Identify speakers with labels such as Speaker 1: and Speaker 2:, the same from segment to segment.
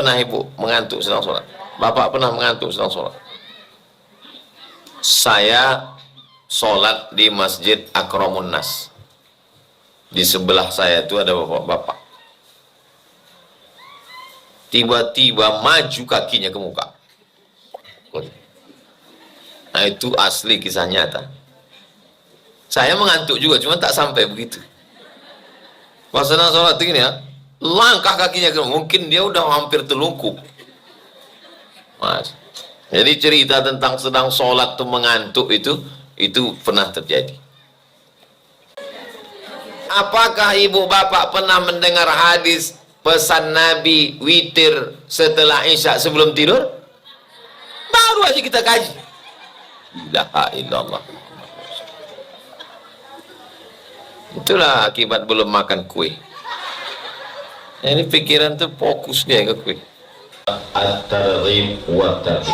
Speaker 1: pernah ibu mengantuk sedang sholat? Bapak pernah mengantuk sedang sholat? Saya sholat di Masjid Akramun Nas. Di sebelah saya itu ada bapak-bapak. Tiba-tiba maju kakinya ke muka. Nah itu asli kisah nyata. Saya mengantuk juga, cuma tak sampai begitu. Pas sedang sholat ini ya, langkah kakinya ke, mungkin dia udah hampir terlungkup. Mas. Jadi cerita tentang sedang sholat tuh mengantuk itu pernah terjadi. Apakah ibu bapak pernah mendengar hadis pesan Nabi witir setelah Isya sebelum tidur? Baru aja kita kaji. La ilaha illallah. Itulah akibat belum makan kue. Ini pikiran tuh fokus dia ke kue. At-targhib wa tarhib.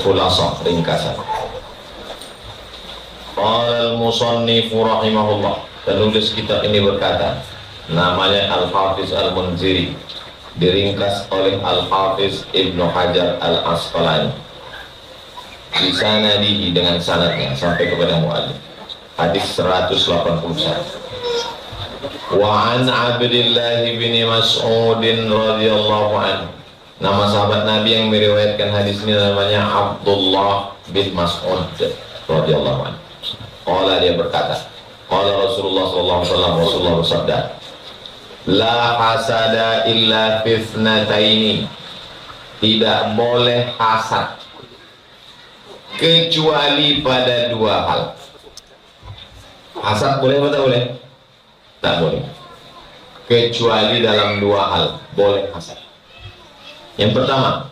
Speaker 1: Khulasah ringkasan. Qala al-musannif rahimahullah. Penulis kitab ini berkata, namanya Al-Hafiz Al-Munziri, diringkas oleh Al-Hafiz Ibnu Hajar Al-Asqalani. Di sanadihi dengan sanadnya sampai kepada muallif. Hadis 181. Wa an Abdullah bin Mas'ud radhiyallahu anhu. Nama sahabat Nabi yang meriwayatkan hadis ini namanya Abdullah bin Mas'ud radhiyallahu anhu. Qala, dia berkata, qala Rasulullah sallallahu alaihi wasallam, Rasulullah bersabda, la hasada illa fi ithnataini. Tidak boleh hasad kecuali pada dua hal. Hasad boleh atau tak boleh? Tak boleh. Kecuali dalam dua hal boleh hasad. Yang pertama,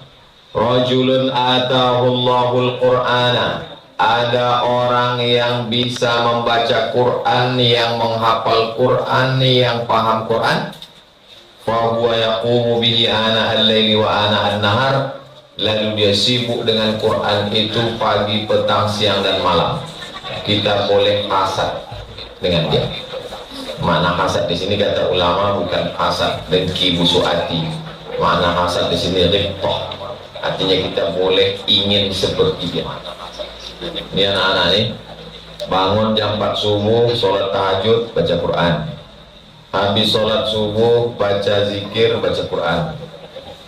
Speaker 1: rajulun atahullahul qur'ana. Ada orang yang bisa membaca Quran, yang menghafal Quran, yang paham Quran. Fa huwa yaqumu bihi ana al-laili wa ana an-nahar. Lalu dia sibuk dengan Quran itu pagi, petang, siang, dan malam. Kita boleh hasad dengan dia. Makna hasad di sini kata ulama bukan hasad dengki busuk hati. Makna hasad di sini ghibthah. Artinya kita boleh ingin seperti dia. Ini anak-anak nih, bangun jam 4 subuh, sholat tahajud, baca Quran. Habis sholat subuh, baca zikir, baca Quran.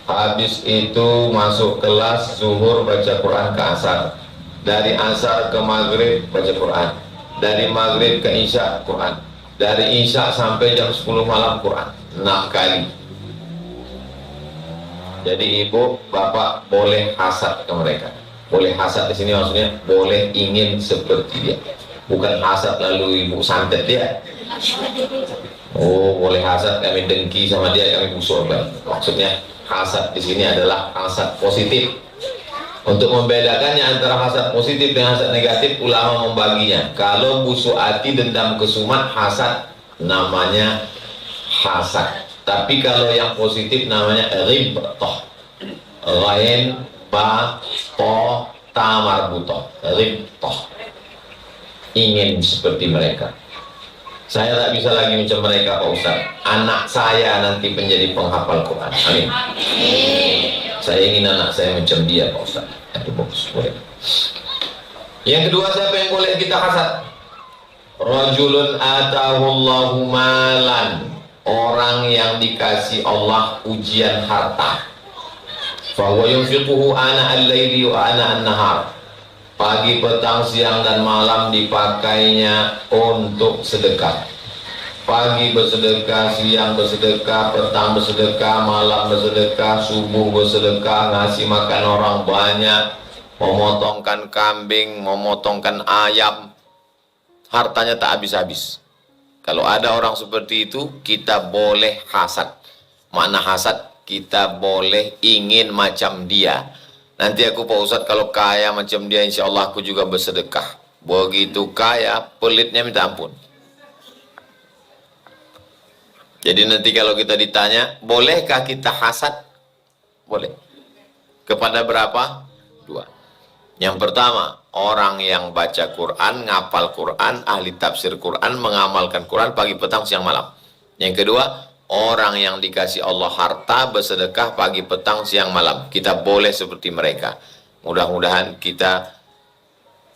Speaker 1: Habis itu masuk kelas zuhur, baca Quran ke asar. Dari asar ke maghrib, baca Quran. Dari maghrib ke isya, Quran. Dari isya sampai jam 10 malam, Quran. 6 kali. Jadi ibu, bapak boleh hasad ke mereka. Boleh hasad di sini maksudnya boleh ingin seperti dia. Bukan hasad lalu ibu santet dia. Oh, boleh hasad kami dengki sama dia, kami busuk. Maksudnya hasad di sini adalah hasad positif. Untuk membedakannya antara hasad positif dengan hasad negatif, ulama membaginya. Kalau busuk hati, dendam, kesumat, hasad namanya hasad. Tapi kalau yang positif namanya ghibthah. Ghain ba to ta marbuthah. Ghibthah. Ingin seperti mereka. Saya tak bisa lagi macam mereka, Pak Ustaz. Anak saya nanti menjadi penghafal Quran. Amin. Saya ingin anak saya macam dia, Pak Ustaz. Itu bagus, boleh. Yang kedua, siapa yang boleh kita hasad? Rajulun atahullahu malan. Orang yang dikasih Allah ujian harta. Fahuwa yunfiquhu ana al-laili wa ana an-nahar. Pagi, petang, siang, dan malam dipakainya untuk sedekah. Pagi bersedekah, siang bersedekah, petang bersedekah, malam bersedekah, subuh bersedekah, ngasih makan orang banyak, memotongkan kambing, memotongkan ayam. Hartanya tak habis-habis. Kalau ada orang seperti itu, kita boleh hasad. Makna hasad, kita boleh ingin macam dia. Nanti aku, Pak Ustadz, kalau kaya macam dia, insya Allah aku juga bersedekah. Begitu kaya, pelitnya minta ampun. Jadi nanti kalau kita ditanya, bolehkah kita hasad? Boleh. Kepada berapa? Dua. Yang pertama, orang yang baca Quran, ngapal Quran, ahli tafsir Quran, mengamalkan Quran pagi, petang, siang, malam. Yang kedua, orang yang dikasih Allah harta bersedekah pagi, petang, siang, malam. Kita boleh seperti mereka. Mudah-mudahan kita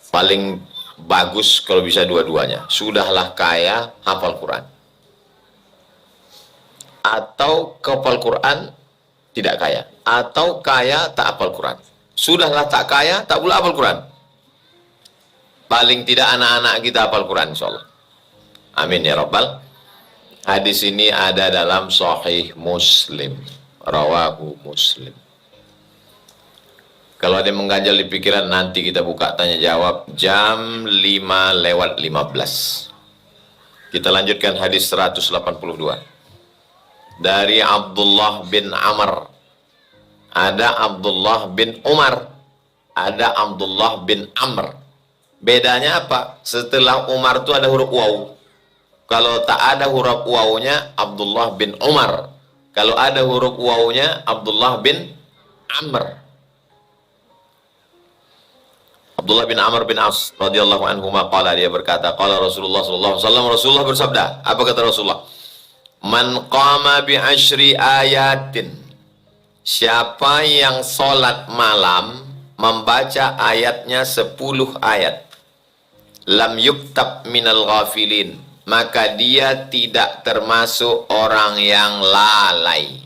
Speaker 1: paling bagus kalau bisa dua-duanya. Sudahlah kaya, hafal Quran. Atau hafal Quran, tidak kaya. Atau kaya, tak hafal Quran. Sudahlah tak kaya, tak pula hafal Quran. Paling tidak anak-anak kita hafal Quran, insyaAllah. Amin ya Rabbal. Hadis ini ada dalam Sahih Muslim. Rawahu Muslim. Kalau ada yang mengganjal di pikiran, nanti kita buka tanya jawab jam 5:15. Kita lanjutkan hadis 182. Dari Abdullah bin Amr. Ada Abdullah bin Umar. Ada Abdullah bin Amr. Bedanya apa? Setelah Umar itu ada huruf waw. Kalau tak ada huruf wawnya, Abdullah bin Umar. Kalau ada huruf wawnya, Abdullah bin Amr. Abdullah bin Amr bin As radhiyallahu anhu maqala, dia berkata, qala Rasulullah sallallahu alaihi wasallam, Rasulullah bersabda. Apa kata Rasulullah? Man qama bi asyri ayatin. Siapa yang salat malam membaca ayatnya 10 ayat. Lam yuktab minal ghafilin, maka dia tidak termasuk orang yang lalai.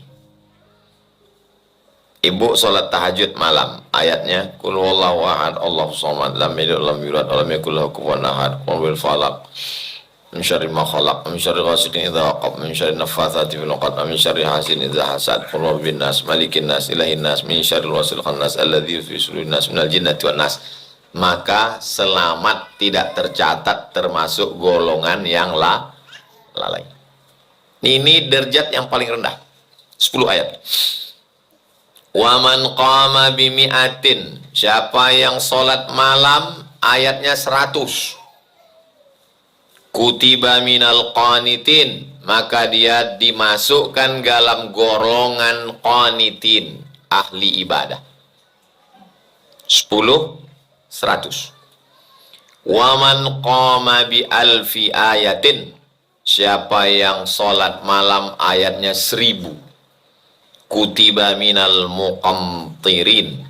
Speaker 1: Ibu sholat tahajud malam, ayatnya Qul huwallahu ahad, Allahus samad, lam yalid walam yulad walam yakul lahu kufuwan ahad, Qul bil falaq, min syarri ma khalaq, min syarri ghasiqin idza waqab, min syarri naffatsati fil 'uqad, min syarri hasidin idza hasad, Qul rabbin nas, malikin nas, ilahin nas, min syarril wasil khannas, alladzi fi sudurin nas, minal jinnati wan nas. Maka selamat, tidak tercatat termasuk golongan yang lalai. Ini derajat yang paling rendah. 10 ayat. Wa man qama bimi'atin, siapa yang sholat malam ayatnya 100. Kutiba minal qanitin, maka dia dimasukkan dalam golongan qanitin, ahli ibadah. 10, 100. Wa man qama bi alfi ayatin, siapa yang sholat malam ayatnya 1000. Kutiba minal muqamtirin,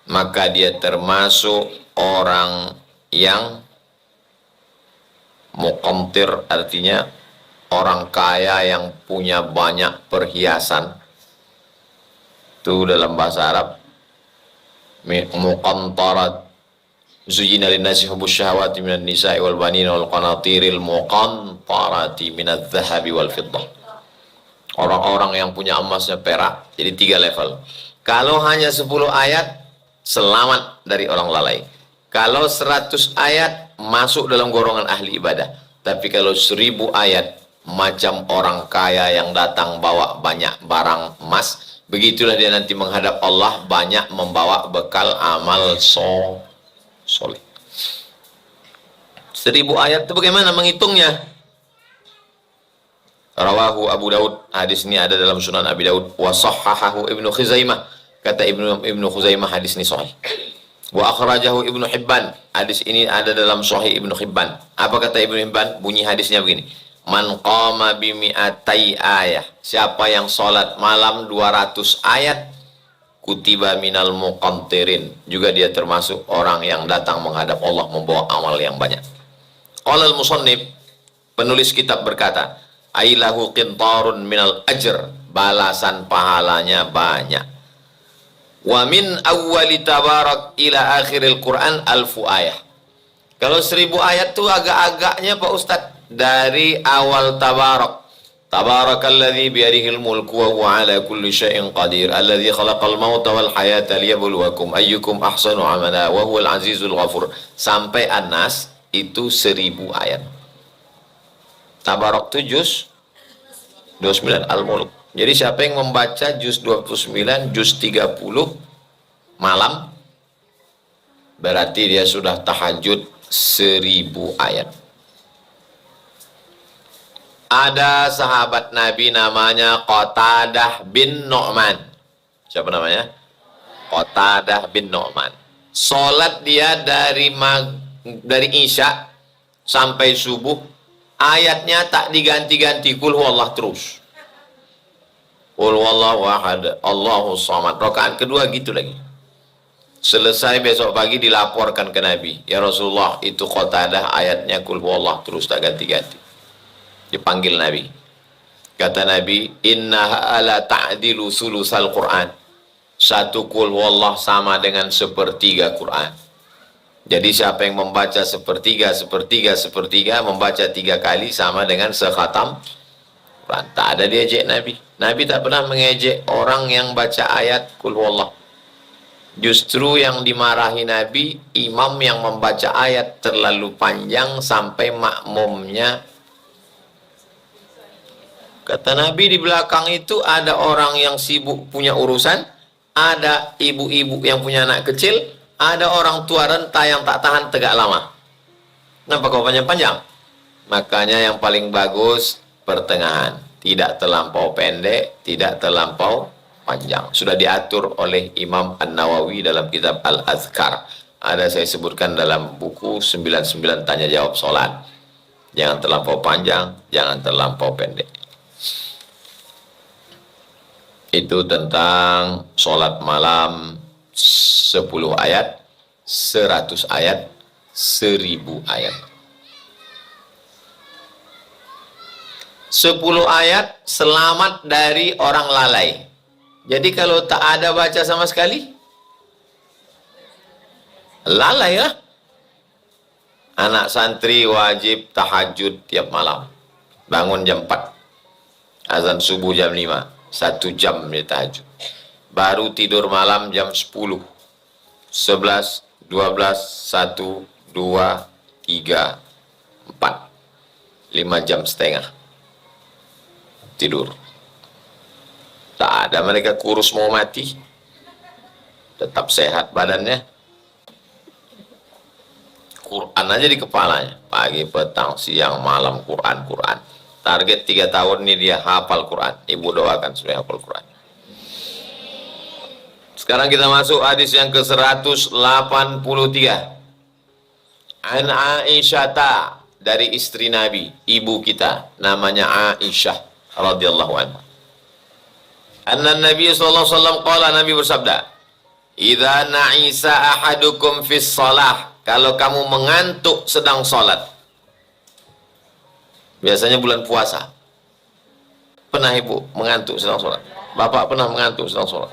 Speaker 1: maka dia termasuk orang yang muqamtir, artinya orang kaya yang punya banyak perhiasan. Itu dalam bahasa Arab muqantarat. Zuyina linnasi hubbus syahawati minan nisa'i wal banina wal qanatiril muqantarati minadz zahabi wal fiddah. Orang-orang yang punya emasnya perak. Jadi 3 level. Kalau hanya 10 ayat, selamat dari orang lalai. Kalau 100 ayat, masuk dalam golongan ahli ibadah. Tapi kalau 1000 ayat, macam orang kaya yang datang bawa banyak barang emas, begitulah dia nanti menghadap Allah, banyak membawa bekal amal soleh. 1000 ayat itu bagaimana menghitungnya? Rawahu Abu Daud, hadis ini ada dalam Sunan Abi Daud. Wa sahhahahu Ibnu Khuzaimah, kata Ibnu Khuzaimah hadis ini sahih. Wa akhrajahu Ibnu Hibban, hadis ini ada dalam Sahih Ibnu Hibban. Apa kata Ibnu Hibban? Bunyi hadisnya begini. Man qama bi mi'atai ayah, siapa yang salat malam 200 ayat, kutiba minal muqantirin, juga dia termasuk orang yang datang menghadap Allah membawa amal yang banyak. Qala al-musannif, penulis kitab berkata, ailahu qintarun minal ajr, balasan pahalanya banyak. Wa min awwali tabarak ila akhiril Quran alfu ayah. Kalau 1000 ayat tuh agak-agaknya Pak Ustadz, dari awal tabarak. Tabarakalladzi biyadihil mulku wa huwa ala kulli syai'in qadir, alladzi khalaqal mauta wal hayata liyabluwakum ayyukum ahsanu amala wa huwal azizul ghafur, sampai An-Nas itu 1000 ayat. Tabarak itu juz 29, Al-Mulk. Jadi siapa yang membaca juz 29, juz 30 malam, berarti dia sudah tahajud 1000 ayat. Ada sahabat Nabi namanya Qatadah bin Nu'man. Siapa namanya? Qatadah bin Nu'man. Salat dia dari Isya sampai subuh, ayatnya tak diganti-ganti, kul huwallah terus. Qul wallahu ahad, Allahu samad. Rakaat kedua gitu lagi. Selesai besok pagi dilaporkan ke Nabi, ya Rasulullah, itu Qatadah ayatnya Qul wallah terus tak ganti-ganti. Dipanggil Nabi. Kata Nabi, innaha la ta'dilu sulusal Qur'an. Satu Qul wallah sama dengan sepertiga Quran. Jadi siapa yang membaca sepertiga, membaca 3 kali sama dengan sekhatam Quran. Tak ada diejek Nabi. Nabi tak pernah mengejek orang yang baca ayat Qul wallah. Justru yang dimarahi Nabi, imam yang membaca ayat terlalu panjang sampai makmumnya. Kata Nabi, di belakang itu ada orang yang sibuk punya urusan, ada ibu-ibu yang punya anak kecil, ada orang tua renta yang tak tahan tegak lama. Kenapa kau panjang-panjang? Makanya yang paling bagus pertengahan, tidak terlampau pendek, tidak terlampau panjang. Sudah diatur oleh Imam An-Nawawi dalam kitab Al-Azkar. Ada saya sebutkan dalam buku 99 tanya jawab sholat. Jangan terlampau panjang, jangan terlampau pendek. Itu tentang sholat malam 10 ayat, 100 ayat, 1000 ayat. 10 ayat selamat dari orang lalai. Jadi kalau tak ada baca sama sekali, lalai lah. Anak santri wajib tahajud tiap malam. Bangun jam 4. Azan subuh jam 5. 1 jam dia tahajud. Baru tidur malam jam 10. 11, 12, 1, 2, 3, 4. 5 jam setengah. Tidur. Tak ada mereka kurus mau mati. Tetap sehat badannya. Quran aja di kepalanya. Pagi, petang, siang, malam, Quran. Target 3 tahun ini dia hafal Quran. Ibu doakan supaya hafal Quran. Sekarang kita masuk hadis yang ke-183. An Aisyata, dari istri Nabi, ibu kita, namanya Aisyah radhiyallahu anha. Anna Nabi sallallahu alaihi wasallam qala, Nabi bersabda, "Idza na'isa ahadukum fis shalah." Kalau kamu mengantuk sedang salat. Biasanya bulan puasa. Pernah ibu mengantuk sedang sholat? Bapak pernah mengantuk sedang sholat?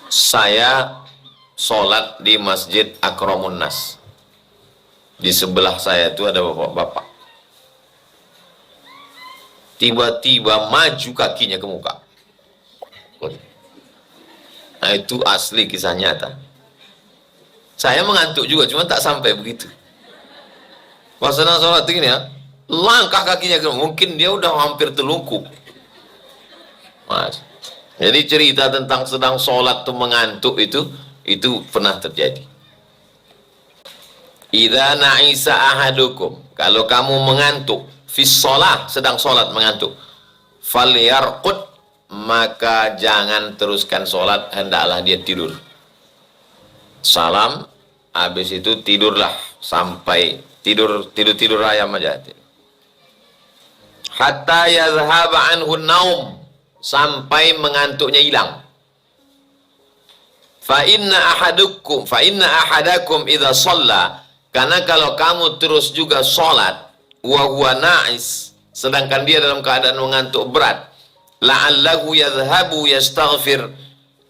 Speaker 1: Saya sholat di Masjid Akramun Nas. Di sebelah saya itu ada bapak-bapak. Tiba-tiba maju kakinya ke muka. Nah itu asli kisah nyata. Saya mengantuk juga, cuma tak sampai begitu. Pas sedang sholat ini ya, langkah kakinya ke, mungkin dia udah hampir terlungkup. Mas. Jadi cerita tentang sedang sholat tuh mengantuk itu pernah terjadi. Idza na'isa ahadukum, kalau kamu mengantuk, fis sholah, sedang sholat mengantuk, falyarqud, maka jangan teruskan sholat, hendaklah dia tidur. Salam, habis itu tidurlah sampai tidur ayam aja. Hatta yazhaba anhu naum, sampai mengantuknya hilang. Fa inna ahadakum idza shalla, karena kalau kamu terus juga sholat, wa huwa na'is, sedangkan dia dalam keadaan mengantuk berat, la'allahu yadhhabu yastaghfir,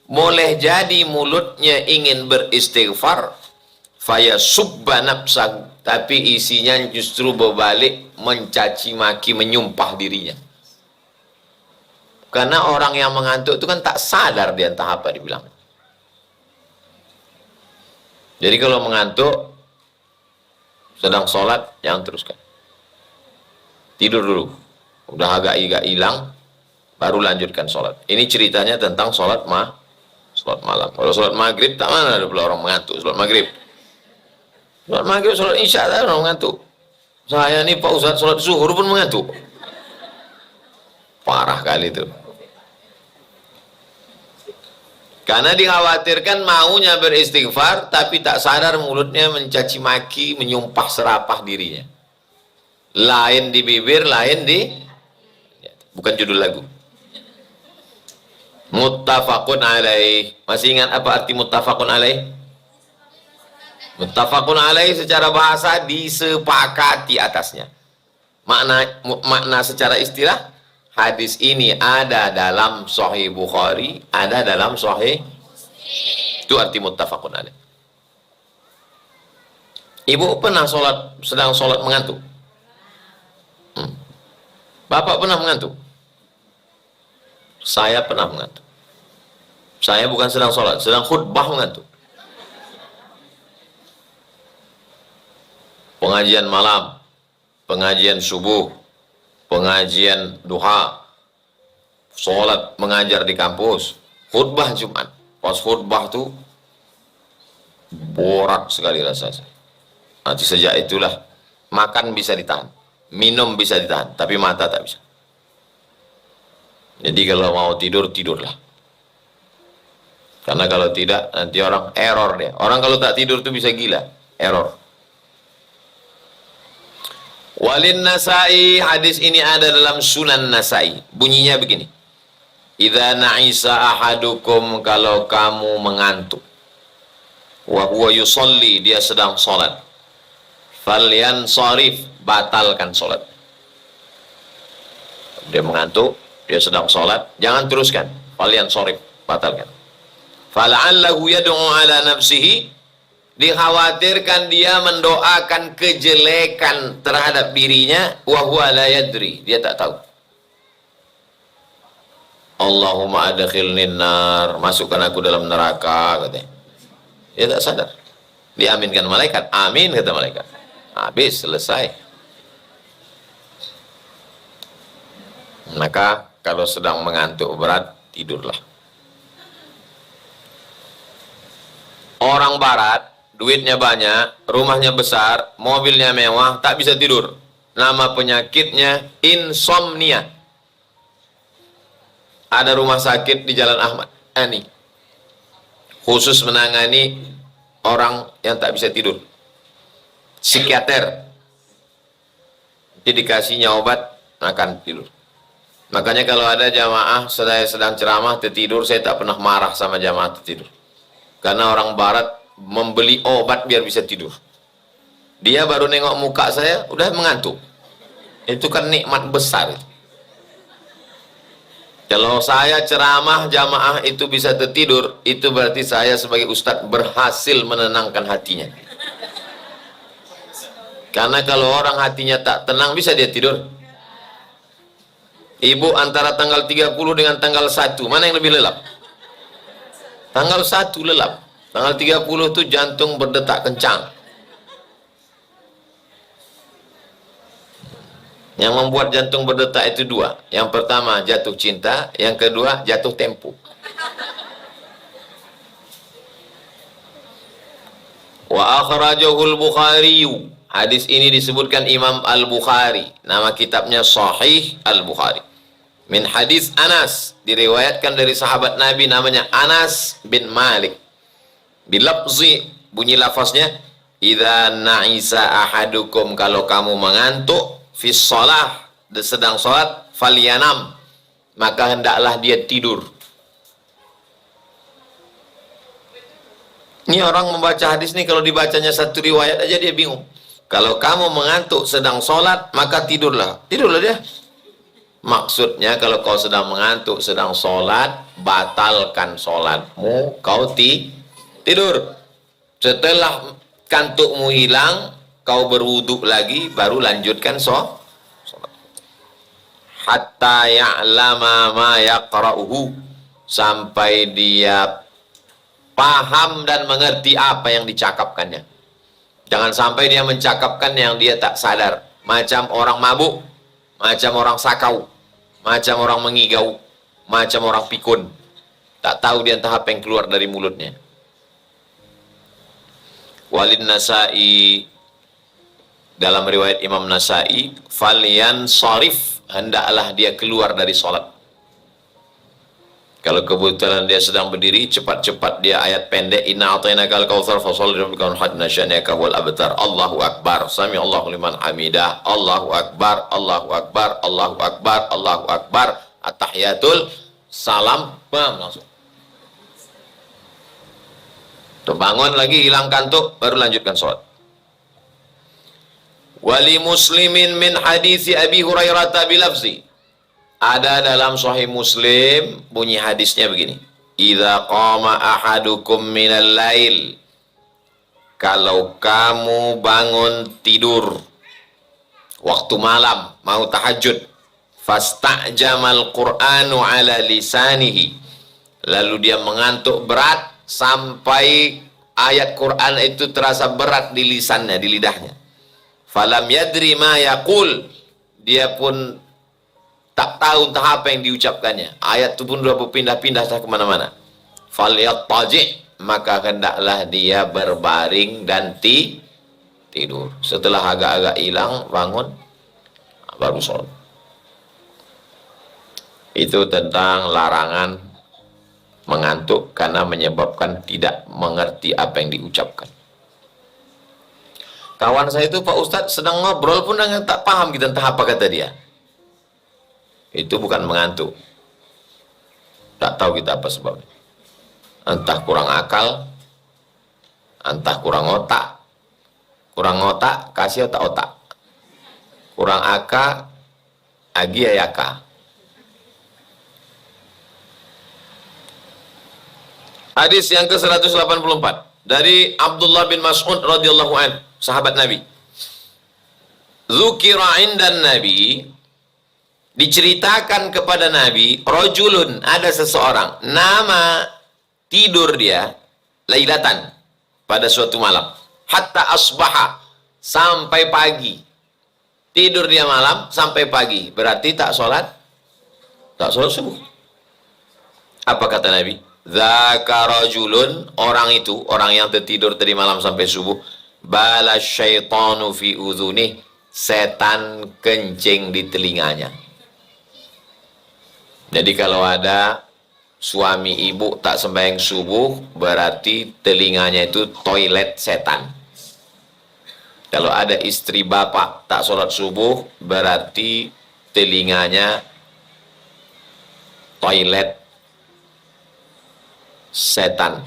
Speaker 1: boleh jadi mulutnya ingin beristighfar, faya subba nafsah, tapi isinya justru berbalik mencaci maki, menyumpah dirinya. Karena orang yang mengantuk itu kan tak sadar dia entah apa dibilang. Jadi kalau mengantuk sedang sholat, jangan teruskan. Tidur dulu. Udah agak hilang, baru lanjutkan sholat. Ini ceritanya tentang sholat malam. Kalau sholat maghrib, tak mana ada pula orang mengantuk. Sholat maghrib, sholat isya, tak ada orang mengantuk. Saya nih Pak Ustadz, sholat zuhur pun mengantuk. Parah kali itu. Karena dikhawatirkan maunya beristighfar, tapi tak sadar mulutnya mencaci maki, menyumpah serapah dirinya. Lain di bibir, lain di... Bukan judul lagu. Muttafaqun alaih. Masih ingat apa arti muttafaqun alaih? Muttafaqun alaih secara bahasa disepakati atasnya. Makna secara istilah, hadis ini ada dalam Sahih Bukhari, ada dalam Sahih. Itu arti muttafaqun alaih. Ibu pernah sedang sholat mengantuk? Bapak pernah mengantuk? Saya pernah mengantuk. Saya bukan sedang sholat, sedang khutbah mengantuk. Pengajian malam, pengajian subuh, pengajian duha, sholat mengajar di kampus, khutbah Jumat. Pas khutbah tuh borak sekali rasanya. Nanti sejak itulah makan bisa ditahan, minum bisa ditahan, tapi mata tak bisa. Jadi kalau mau tidur, tidurlah. Karena kalau tidak, nanti orang error dia. Orang kalau tak tidur tuh bisa gila, error. Walin Nasai, hadis ini ada dalam Sunan Nasai. Bunyinya begini. Idza na'isa ahadukum, kalau kamu mengantuk. Wa huwa yusolli, dia sedang sholat. Falyansarif, batalkan sholat. Dia mengantuk, dia sedang sholat, jangan teruskan. Falyansarif, batalkan. Fala'allahu yad'u ala nafsihi, dikhawatirkan dia mendoakan kejelekan terhadap dirinya, wa huwa la yadri, dia tak tahu. Allahumma adkhilnin nar, masukkan aku dalam neraka, katanya. Dia tak sadar. Diaminkan malaikat, amin kata malaikat. Habis, selesai. Maka kalau sedang mengantuk berat, tidurlah. Orang barat, duitnya banyak, rumahnya besar, mobilnya mewah, tak bisa tidur. Nama penyakitnya insomnia. Ada rumah sakit di Jalan Ahmad Yani, khusus menangani orang yang tak bisa tidur. Psikiater. Jadi dikasihnya obat, akan tidur. Makanya kalau ada jamaah saya sedang ceramah tertidur, saya tak pernah marah sama jamaah tertidur. Karena orang barat membeli obat biar bisa tidur. Dia baru nengok muka saya, udah mengantuk. Itu kan nikmat besar. Kalau saya ceramah jamaah itu bisa tertidur, itu berarti saya sebagai ustadz berhasil menenangkan hatinya. Karena kalau orang hatinya tak tenang, bisa dia tidur? Ibu, antara tanggal 30 dengan tanggal 1, mana yang lebih lelap? Tanggal 1 lelap. Tanggal 30 itu jantung berdetak kencang. Yang membuat jantung berdetak itu dua. Yang pertama jatuh cinta, yang kedua jatuh tempo. Wa akhrajahul Bukhari. Hadis ini disebutkan Imam Al-Bukhari. Nama kitabnya Sahih Al-Bukhari. Min hadis Anas, diriwayatkan dari sahabat Nabi namanya Anas bin Malik. Bilafzi, bunyi lafaznya, idza na'isa ahadukum, kalau kamu mengantuk, fis shalah, sedang salat, falyanam, maka hendaklah dia tidur. Ini orang membaca hadis ini, kalau dibacanya satu riwayat aja dia bingung. Kalau kamu mengantuk sedang sholat, maka tidurlah. Tidurlah dia. Maksudnya kalau kau sedang mengantuk sedang sholat, batalkan sholatmu, kau tidur. Setelah kantukmu hilang, kau berwuduk lagi, baru lanjutkan sholat. Hatta ya'lama ma yaqra'uhu, sampai dia paham dan mengerti apa yang dicakapkannya. Jangan sampai dia mencakapkan yang dia tak sadar. Macam orang mabuk, macam orang sakau, macam orang mengigau, macam orang pikun. Tak tahu dia entah apa yang keluar dari mulutnya. Walid Nasai, dalam riwayat Imam Nasai, falyan sharif, hendaklah dia keluar dari sholat. Kalau kebetulan dia sedang berdiri, cepat-cepat dia ayat pendek, inna a'tainakal kautsar fasholli lirabbika wanhar, nasyani'aka wal abtar. Allahu akbar, sami Allahu liman hamidah, Allahu akbar, Allahu akbar, Allahu akbar, Allahu akbar. At-tahiyatul salam, bam, langsung. Tuh, bangun lagi, hilang kantuk, baru lanjutkan sholat. Wali muslimin min hadisi Abi Hurairah bilafzi. Ada dalam Sahih Muslim bunyi hadisnya begini. Idza qama ahadukum minal lail. Kalau kamu bangun tidur waktu malam mau tahajud, fasta'jamal Qur'anu ala lisanihi. Lalu dia mengantuk berat sampai ayat Quran itu terasa berat di lisannya, di lidahnya. Falam yadri ma yaqul, dia pun tak tahu entah apa yang diucapkannya. Ayat itu pun sudah berpindah-pindah kemana-mana. Falyattaji', maka hendaklah dia berbaring dan tidur. Setelah agak-agak hilang, bangun, baru sholat. Itu tentang larangan mengantuk karena menyebabkan tidak mengerti apa yang diucapkan. Kawan saya itu Pak Ustadz sedang ngobrol pun tak paham kita entah apa kata dia. Itu bukan mengantuk. Tak tahu kita apa sebabnya. Entah kurang akal, entah kurang otak. Kurang otak, kasih otak-otak. Kurang akal, agi ayaka. Hadis yang ke-184 dari Abdullah bin Mas'ud radhiyallahu anhu, sahabat Nabi. Dzukira indan Nabi, diceritakan kepada Nabi, rajulun, ada seseorang, nama tidur dia lailatan, pada suatu malam, hatta asbaha, sampai pagi. Tidur dia malam sampai pagi, berarti tak sholat subuh. Apa kata Nabi? Dzaka rajulun, orang itu, orang yang tertidur tadi malam sampai subuh, bala syaitanu fi udhunih, setan kencing di telinganya. Jadi kalau ada suami ibu tak sembahyang subuh, berarti telinganya itu toilet setan. Kalau ada istri bapak tak sholat subuh, berarti telinganya toilet setan.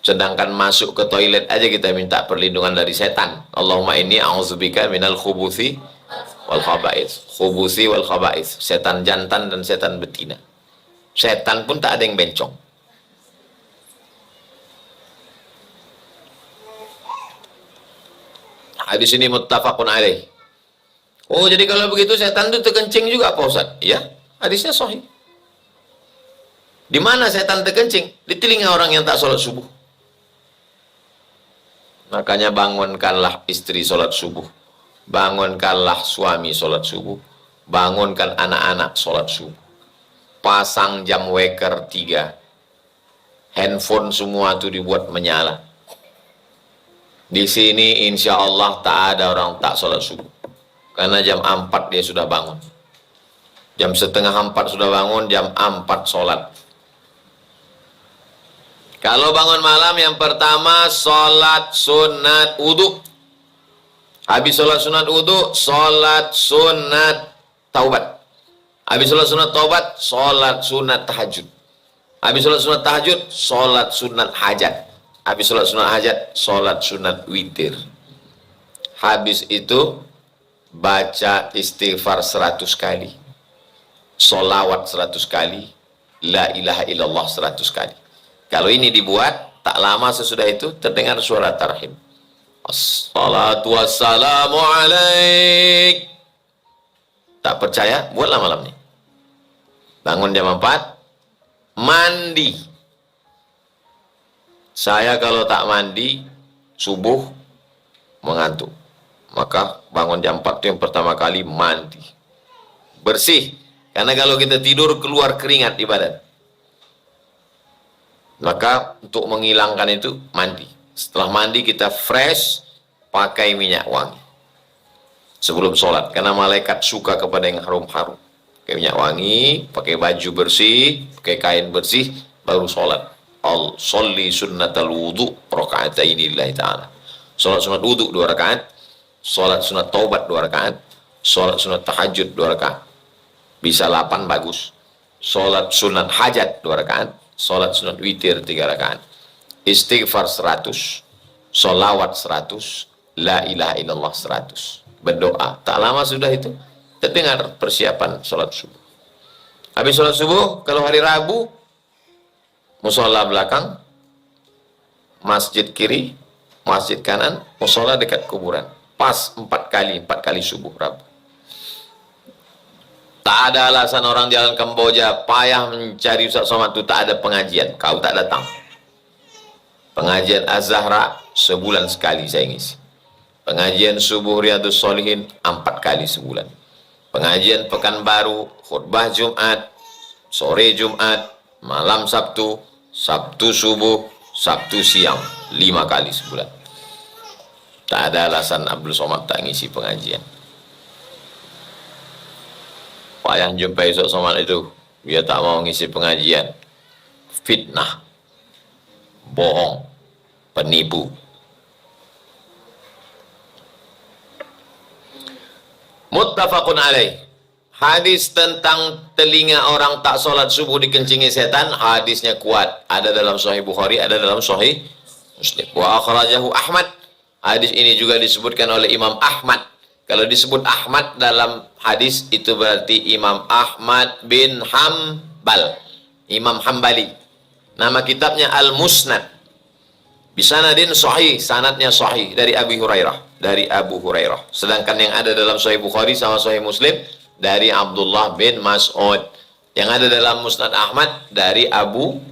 Speaker 1: Sedangkan masuk ke toilet aja kita minta perlindungan dari setan. Allahumma inni a'udzubika minal khubuthi wal khaba'ith. Khubuthi wal khaba'ith, setan jantan dan setan betina. Setan pun tak ada yang bencong. Hadis ini muttafaqun alaih. Oh, jadi kalau begitu setan itu terkencing juga Pak Ustaz? Ya, hadisnya sahih. Di mana setan terkencing? Di telinga orang yang tak sholat subuh. Makanya bangunkanlah istri sholat subuh. Bangunkanlah suami sholat subuh. Bangunkan anak-anak sholat subuh. Pasang jam waker 3. Handphone semua itu dibuat menyala. Di sini insya Allah tak ada orang tak sholat subuh. Karena jam 4 dia sudah bangun. Jam setengah 4 sudah bangun, jam 4 sholat. Kalau bangun malam, yang pertama sholat sunat wudhu. Habis sholat sunat wudhu, sholat sunat taubat. Habis sholat sunat taubat, sholat sunat tahajud. Habis sholat sunat tahajud, sholat sunat hajat. Habis sholat sunat hajat, sholat sunat witir. Habis itu, baca istighfar 100 kali. Sholawat 100 kali. La ilaha illallah 100 kali. Kalau ini dibuat, tak lama sesudah itu terdengar suara tarhim. Assalatu wassalamu alaik. Tak percaya? Buatlah malam ini. Bangun jam 4, mandi. Saya kalau tak mandi, subuh, mengantuk. Maka bangun jam 4 itu yang pertama kali mandi. Bersih. Karena kalau kita tidur, keluar keringat di badan. Maka untuk menghilangkan itu mandi. Setelah mandi kita fresh, pakai minyak wangi sebelum sholat. Karena malaikat suka kepada yang harum-harum. Pakai minyak wangi, pakai baju bersih, pakai kain bersih, baru sholat. Sholli sunnatal wudu raka'ataini lillahi ta'ala. Sholat sunat wudu 2 rakaat, sholat sunat taubat 2 rakaat, sholat sunat tahajud 2 rakaat. Bisa 8 bagus. sholat sunat hajat 2 rakaat, sholat sunat witir 3 rakaat, istighfar 100, sholawat 100, la ilaha illallah 100. Berdoa. Tak lama sudah itu terdengar persiapan sholat subuh. Habis sholat subuh, kalau hari Rabu, musola belakang, masjid kiri, masjid kanan, musola dekat kuburan. Pas 4 kali subuh Rabu. Tak ada alasan orang jalan Kamboja payah mencari Ustaz Somad itu, tak ada pengajian, kau tak datang. Pengajian Az-Zahra sebulan sekali saya ngisi. Pengajian subuh Riyadhus Shalihin 4 kali sebulan. Pengajian Pekanbaru, khutbah Jumat, sore Jumat, malam Sabtu, Sabtu subuh, Sabtu siang, 5 kali sebulan. Tak ada alasan Abdul Somad tak ngisi pengajian. Payah jumpai Ustaz Somad itu, dia tak mau ngisi pengajian. Fitnah, bohong, penipu. Muttafaqun alaih. Hadis tentang telinga orang tak sholat subuh dikencingi setan, hadisnya kuat. Ada dalam Sahih Bukhari, ada dalam Sahih Muslim. Wa akhrajahu Ahmad. Hadis ini juga disebutkan oleh Imam Ahmad. Kalau disebut Ahmad dalam hadis itu berarti Imam Ahmad bin Hambal, Imam Hambali. Nama kitabnya Al-Musnad. Bisanadin sahih, sanadnya sahih dari Abu Hurairah. Sedangkan yang ada dalam Sahih Bukhari sama Sahih Muslim dari Abdullah bin Mas'ud. Yang ada dalam Musnad Ahmad dari Abu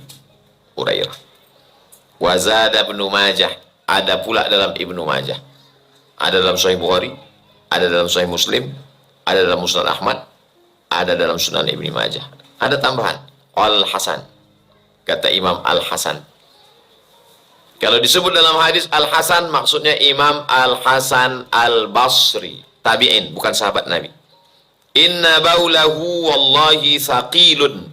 Speaker 1: Hurairah. Wa zada Ibnu Majah, ada pula dalam Ibnu Majah. Ada dalam Sahih Bukhari, ada dalam Sahih Muslim, ada dalam Musnad Ahmad, ada dalam Sunan Ibnu Majah. Ada tambahan, Al-Hasan. Kata Imam Al-Hasan. Kalau disebut dalam hadis Al-Hasan, maksudnya Imam Al-Hasan Al-Basri. Tabi'in, bukan sahabat Nabi. Inna baulahu wallahi thaqilun.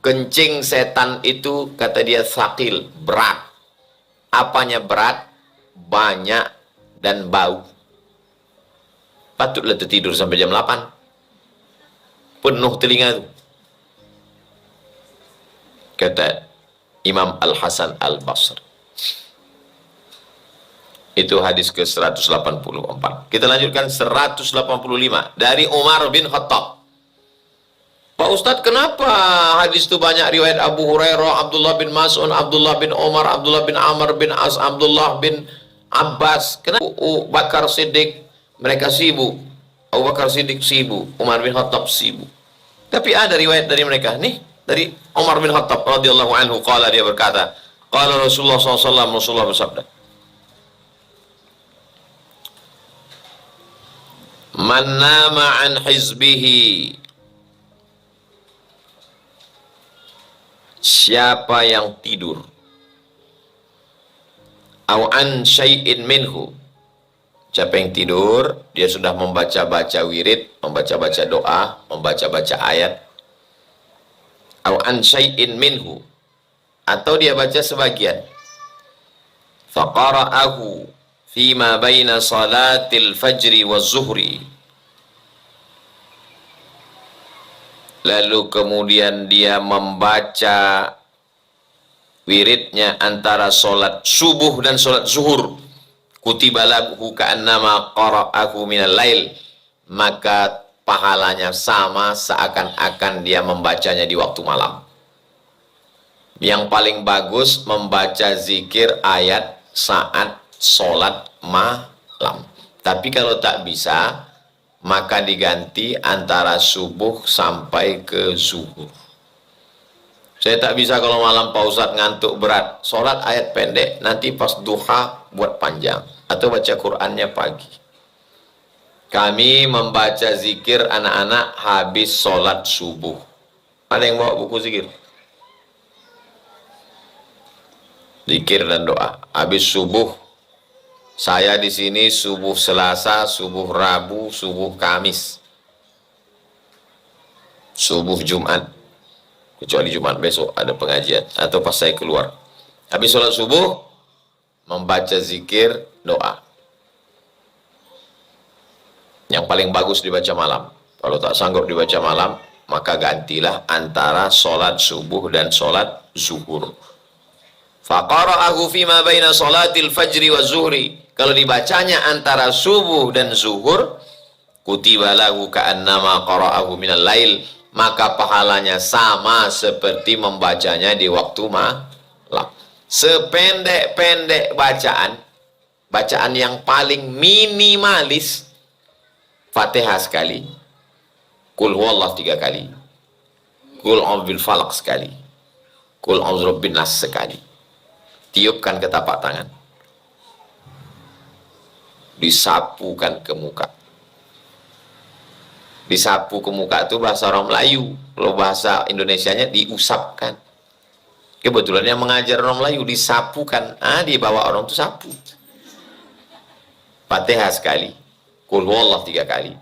Speaker 1: Kencing setan itu, kata dia, thaqil, berat. Apanya berat? Banyak dan bau. Patutlah tertidur sampai jam 8. Penuh telinga itu. Kata Imam Al-Hasan Al-Basri. Itu hadis ke-184. Kita lanjutkan 185 dari Umar bin Khattab. Pak Ustadz, kenapa hadis itu banyak riwayat Abu Hurairah, Abdullah bin Mas'ud, Abdullah bin Umar, Abdullah bin Amr bin As, Abdullah bin Abbas? Kenapa Abu Bakar Siddiq mereka sibuk? Abu Bakar Siddiq sibuk, Umar bin Khattab sibuk. Tapi ada riwayat dari mereka. Nih, dari Umar bin Khattab radhiyallahu anhu, qala, dia berkata, qala Rasulullah SAW, Rasulullah bersabda, man nama an hizbihi, siapa yang tidur, au an syai'in minhu, siapa yang tidur, dia sudah membaca-baca wirid, membaca-baca doa, membaca-baca ayat, au an syai'in minhu, atau dia baca sebagian, faqara'ahu fima baina salatil fajri wa zuhri, lalu kemudian dia membaca wiridnya antara solat subuh dan solat zuhur, kutiba lahu ka'annama qara'ahu minal lail, maka pahalanya sama seakan-akan dia membacanya di waktu malam. Yang paling bagus membaca zikir ayat saat solat malam. Tapi kalau tak bisa, maka diganti antara subuh sampai ke zuhur. Saya tak bisa kalau malam Pak Ustadz ngantuk berat, solat ayat pendek, nanti pas duha buat panjang, atau baca Qur'annya pagi. Kami membaca zikir anak-anak habis solat subuh. Ada yang bawa buku zikir? Zikir dan doa habis subuh. Saya di sini subuh Selasa, subuh Rabu, subuh Kamis, subuh Jumat, kecuali Jumat besok ada pengajian atau pas saya keluar. Habis sholat subuh membaca zikir, doa. Yang paling bagus dibaca malam. Kalau tak sanggup dibaca malam, maka gantilah antara sholat subuh dan sholat zuhur. Faqara'ahu fima baina sholatil fajri wa zuhri. Kalau dibacanya antara subuh dan zuhur, kutiba lahu ka'annama qara'ahu minal lail, maka pahalanya sama seperti membacanya di waktu malam. Sependek-pendek bacaan yang paling minimalis, Fatihah sekali, Qul huwallah 3 kali, Qul a'udzu bil falaq sekali, Qul a'udzu birabbin nas sekali. Tiupkan ke tapak tangan, disapukan ke muka. Disapu ke muka itu bahasa orang Melayu, kalau bahasa Indonesianya diusapkan. Kebetulan yang mengajar orang Melayu disapukan, di bawah orang itu sapu. Fatihah sekali, Qul huwallah 3 kali,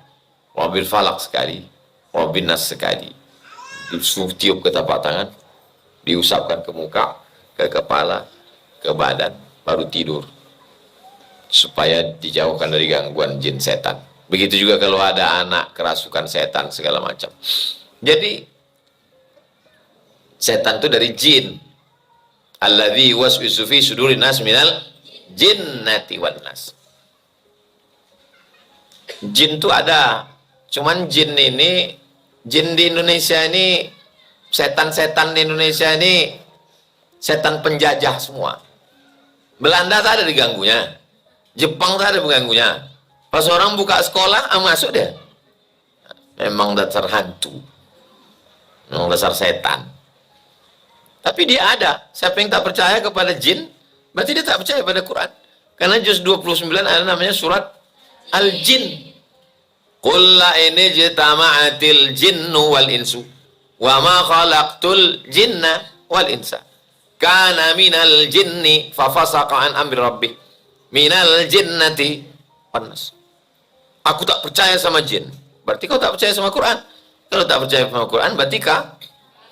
Speaker 1: Wabil falak sekali, Wabil nas sekali. Tiup ke tapak tangan, diusapkan ke muka, ke kepala, ke badan, baru tidur. Supaya dijauhkan dari gangguan jin setan. Begitu juga kalau ada anak kerasukan setan segala macam. Jadi setan itu dari jin. Alladzi waswisu fi sudurin nas minal jinnati wan nas. Jin itu ada, cuman jin ini, jin di Indonesia ini, setan-setan di Indonesia ini setan penjajah semua. Belanda tak ada diganggunya, Jepang tak ada pengganggunya. Pas orang buka sekolah, masuk dia. Memang dasar hantu, memang dasar setan. Tapi dia ada. Siapa yang tak percaya kepada jin, berarti dia tak percaya pada Quran. Karena juz 29 ada namanya surat Al-Jin. Qul la in ijtama'atil jinnu wal insu wa ma khalaqtul jinna wal insa kana minal jinni fa fasaqa an amri rabbih minal jinnati wan nas. Aku tak percaya sama jin. Berarti kau tak percaya sama Quran. Kalau tak percaya sama Quran berarti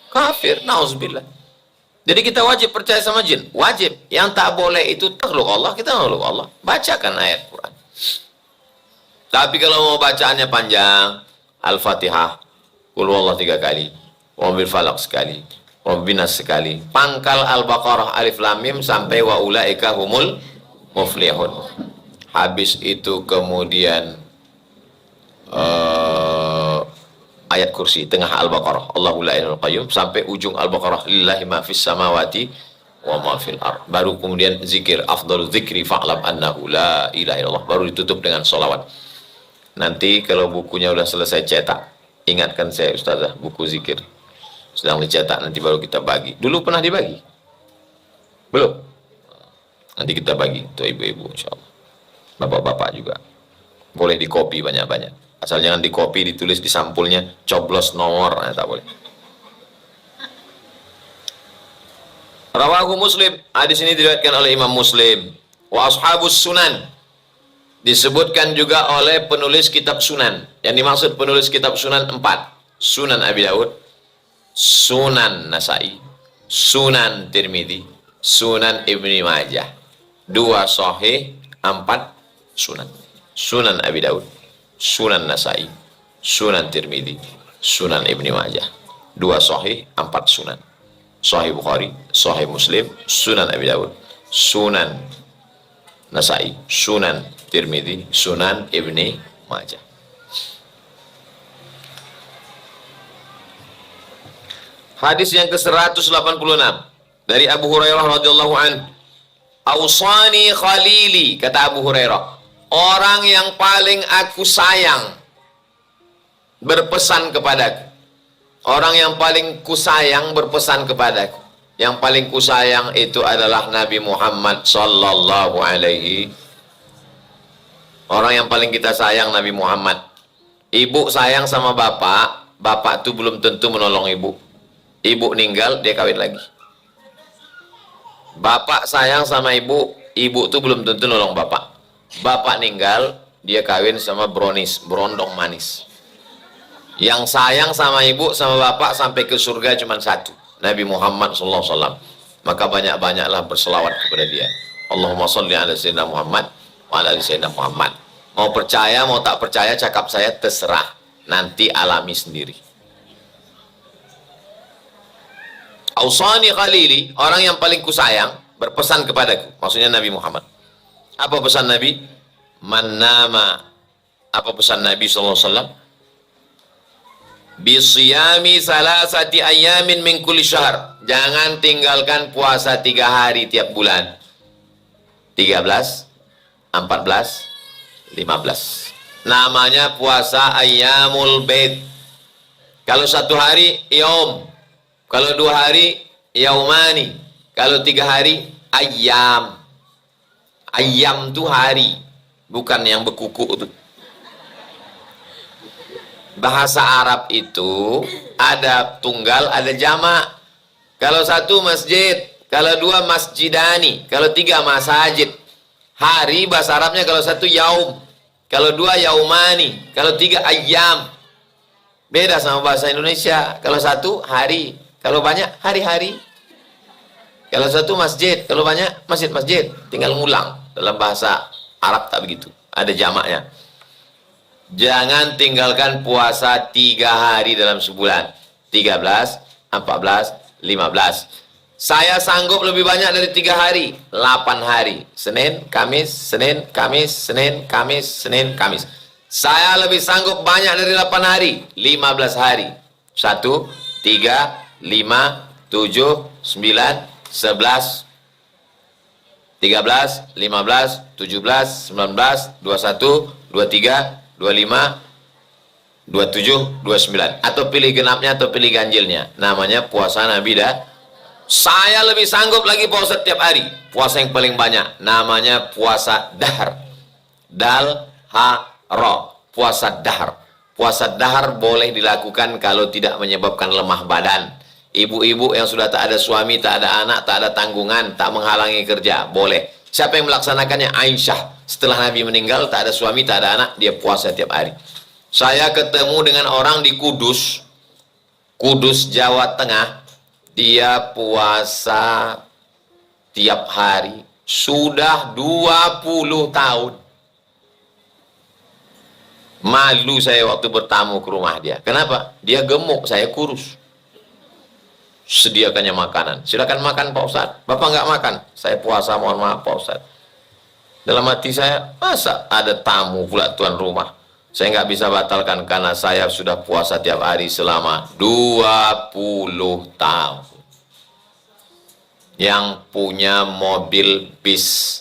Speaker 1: kafir. Nauzubillah. Jadi kita wajib percaya sama jin, wajib. Yang tak boleh itu makhluk Allah, kita makhluk Allah. Bacakan ayat Quran. Tapi kalau mau bacaannya panjang, Al-Fatihah, Qul huwallah 3 kali, Wabil falaq sekali, Wabil nas sekali, pangkal Al-Baqarah Alif Lam Mim sampai wa ulaika humul muflihun. Habis itu kemudian ayat kursi tengah Al-Baqarah, Allahu la ilaha qayyum, sampai ujung Al-Baqarah, lillahi ma fis samawati wa ma fil ard. Baru kemudian zikir, afdhalu dzikri fa'lam annahu la ilaha illallah. Baru ditutup dengan sholawat. Nanti kalau bukunya udah selesai cetak, ingatkan saya Ustazah, buku zikir sedang dicetak, nanti baru kita bagi. Dulu pernah dibagi? Belum? Nanti kita bagi untuk ibu-ibu insyaallah. Bapak-bapak juga boleh dikopi banyak-banyak. Asal jangan dikopi, ditulis di sampulnya coblos nomor, tak boleh. Rawahu Muslim, hadis ini diriwayatkan oleh Imam Muslim. Wa ashabus sunan, disebutkan juga oleh penulis kitab sunan. Yang dimaksud penulis kitab sunan 4. Sunan Abi Daud, Sunan Nasai, Sunan Tirmidzi, Sunan Ibni Majah. 2 sahih, 4 sunan. Sunan Abi Daud, Sunan Nasai, Sunan Tirmidzi, Sunan Ibni Majah. 2 sahih, 4 sunan. Sahih Bukhari, Sahih Muslim, Sunan Abi Daud, Sunan Nasai, Sunan Tirmidzi, Sunan Ibni Majah. Hadis yang ke-186 dari Abu Hurairah radhiyallahu anhu. Ausani khalili, kata Abu Hurairah, orang yang paling aku sayang berpesan kepadaku. Orang yang paling kusayang berpesan kepadaku. Yang paling kusayang itu adalah Nabi Muhammad sallallahu alaihi. Orang yang paling kita sayang Nabi Muhammad. Ibu sayang sama bapak, bapak itu belum tentu menolong ibu. Ibu meninggal, dia kawin lagi. Bapak sayang sama ibu, ibu itu belum tentu nolong bapak. Bapak meninggal, dia kawin sama brownies, berondong manis. Yang sayang sama ibu sama bapak sampai ke surga cuma satu, Nabi Muhammad SAW. Maka banyak-banyaklah berselawat kepada dia. Allahumma sholli ala sayyidina Muhammad wa ala ali sayyidina Muhammad. Mau percaya mau tak percaya cakap saya terserah, nanti alami sendiri. Ausani khalili, orang yang paling kusayang, berpesan kepadaku. Maksudnya Nabi Muhammad. Apa pesan Nabi? Man nama. Apa pesan Nabi SAW? Bisiyami salasati ayamin min kulli syahr. Jangan tinggalkan puasa 3 hari tiap bulan. 13, 14, 15. Namanya puasa Ayyamul Bait. Kalau 1 hari, yaum. Kalau 2 hari, yaumani. Kalau 3 hari, ayyam. Ayyam itu hari, bukan yang berkuku itu. Bahasa Arab itu ada tunggal, ada jamak. Kalau 1 masjid, kalau 2 masjidani, kalau 3 masajid. Hari bahasa Arabnya kalau 1 yaum, kalau 2 yaumani, kalau 3 ayyam. Beda sama bahasa Indonesia. Kalau 1 hari, kalau banyak hari-hari. Kalau 1 masjid, kalau banyak masjid-masjid. Tinggal ngulang. Dalam bahasa Arab tak begitu. Ada jamaknya. Jangan tinggalkan puasa 3 hari dalam sebulan. 13, 14, 15. Saya sanggup lebih banyak dari 3 hari. 8 hari. Senin, Kamis, Senin, Kamis, Senin, Kamis, Senin, Kamis. Saya lebih sanggup banyak dari 8 hari. 15 hari. 1, 3, 5, 7, 9, 11, 13, 15, 17, 19, 21, 23, 25, 27, 29. Atau pilih genapnya atau pilih ganjilnya. Namanya puasa Nabi dah. Saya lebih sanggup lagi puasa tiap hari. Puasa yang paling banyak. Namanya puasa dahar. Dal, ha, ro. Puasa dahar. Puasa dahar boleh dilakukan kalau tidak menyebabkan lemah badan. Ibu-ibu yang sudah tak ada suami, tak ada anak, tak ada tanggungan, tak menghalangi kerja, boleh. Siapa yang melaksanakannya? Aisyah. Setelah Nabi meninggal, tak ada suami, tak ada anak, dia puasa tiap hari. Saya ketemu dengan orang di Kudus, Jawa Tengah. Dia puasa tiap hari. Sudah 20 tahun. Malu saya waktu bertamu ke rumah dia. Kenapa? Dia gemuk, saya kurus. Sediakannya makanan. Silakan makan Pak Ustadz. Bapak nggak makan. Saya puasa, mohon maaf Pak Ustadz. Dalam hati saya, masa ada tamu pula tuan rumah. Saya nggak bisa batalkan karena saya sudah puasa tiap hari selama 20 tahun. Yang punya mobil bis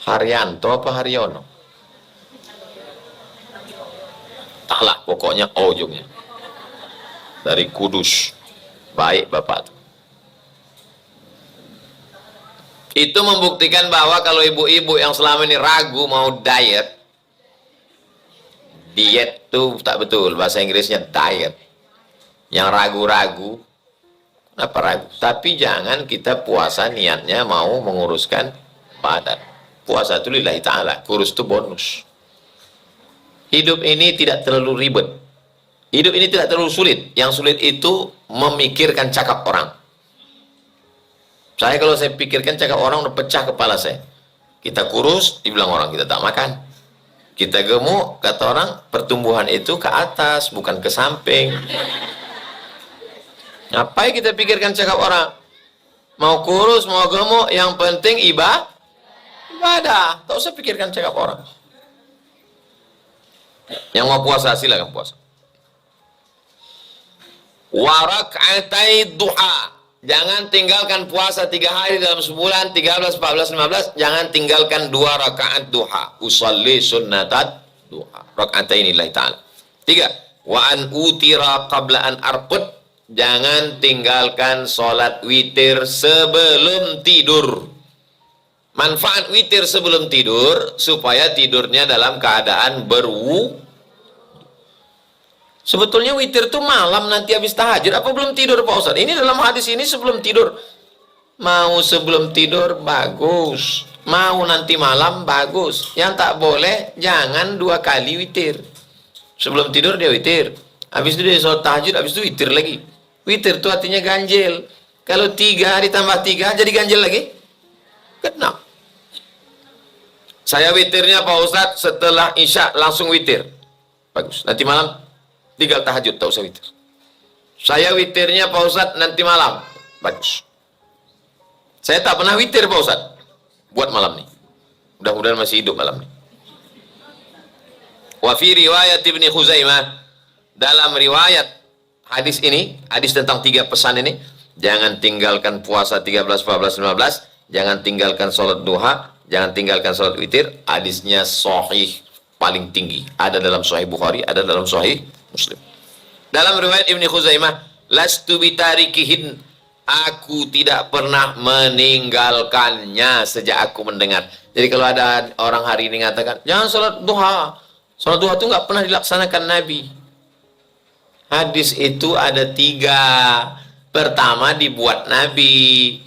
Speaker 1: Haryanto apa Haryono? Taklah pokoknya ujungnya. Dari Kudus. Baik Bapak. Itu membuktikan bahwa kalau ibu-ibu yang selama ini ragu mau diet tuh tak betul, bahasa Inggrisnya diet. Yang ragu-ragu, kenapa ragu? Tapi jangan kita puasa niatnya mau menguruskan badan. Puasa itu lillahi ta'ala, kurus itu bonus. Hidup ini tidak terlalu ribet. Hidup ini tidak terlalu sulit. Yang sulit itu memikirkan cakap orang. Kalau saya pikirkan cakap orang udah pecah kepala saya. Kita kurus, dibilang orang kita tak makan. Kita gemuk, kata orang pertumbuhan itu ke atas, bukan ke samping. Ngapain kita pikirkan cakap orang? Mau kurus, mau gemuk, yang penting ibadah. Tak usah pikirkan cakap orang. Yang mau puasa, silakan puasa. Warak'atai duha. Jangan tinggalkan puasa 3 hari dalam sebulan, 13, 14, 15. Jangan tinggalkan 2 rakaat duha. Usalli sunnatat duha. Raka'atain lillahi ta'ala. 3. Wa an utira qabla an arqud. Jangan tinggalkan sholat witir sebelum tidur. Manfaat witir sebelum tidur, supaya tidurnya dalam keadaan Sebetulnya witir itu malam nanti habis tahajud. Apa belum tidur Pak Ustadz? Ini dalam hadis ini sebelum tidur. Mau sebelum tidur bagus. Mau nanti malam bagus. Yang tak boleh jangan 2 kali witir. Sebelum tidur dia witir. Habis itu dia sholat tahajud. Habis itu witir lagi. Witir itu artinya ganjil. Kalau 3 ditambah 3 jadi ganjil lagi. Kenapa? Saya witirnya Pak Ustadz setelah Isya langsung witir. Bagus. Nanti malam tinggal tahajud, tak usah witir. Saya witirnya Pak Ustadz nanti malam. Bagus. Saya tak pernah witir Pak Ustadz. Buat malam nih. Mudah-mudahan masih hidup malam nih. Wa fi riwayat Ibnu Khuzaimah, dalam riwayat hadis ini, hadis tentang 3 pesan ini, jangan tinggalkan puasa 13, 14, 15, jangan tinggalkan sholat duha, jangan tinggalkan sholat witir. Hadisnya sahih paling tinggi. Ada dalam Sahih Bukhari, ada dalam Sahih Muslim. Dalam riwayat Ibnu Khuzaimah, lastu bitarikihin, aku tidak pernah meninggalkannya sejak aku mendengar. Jadi kalau ada orang hari ini mengatakan, jangan sholat duha. Sholat duha itu nggak pernah dilaksanakan Nabi. Hadis itu ada 3. Pertama dibuat Nabi.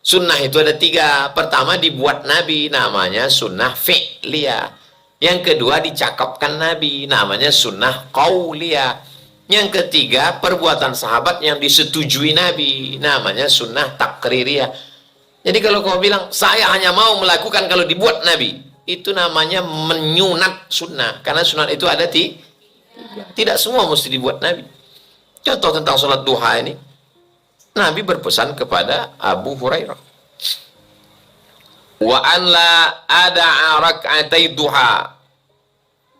Speaker 1: Sunnah itu ada 3. Pertama dibuat Nabi, namanya sunnah fi'liyah. Yang kedua dicakapkan Nabi, namanya sunnah qauliyah. Yang ketiga perbuatan sahabat yang disetujui Nabi, namanya sunnah takririyah. Jadi kalau kau bilang saya hanya mau melakukan kalau dibuat Nabi, itu namanya menyunat sunnah. Karena sunat itu ada tidak semua mesti dibuat Nabi. Contoh tentang sholat duha ini, Nabi berpesan kepada Abu Hurairah, wa an la ada rak'atai duha.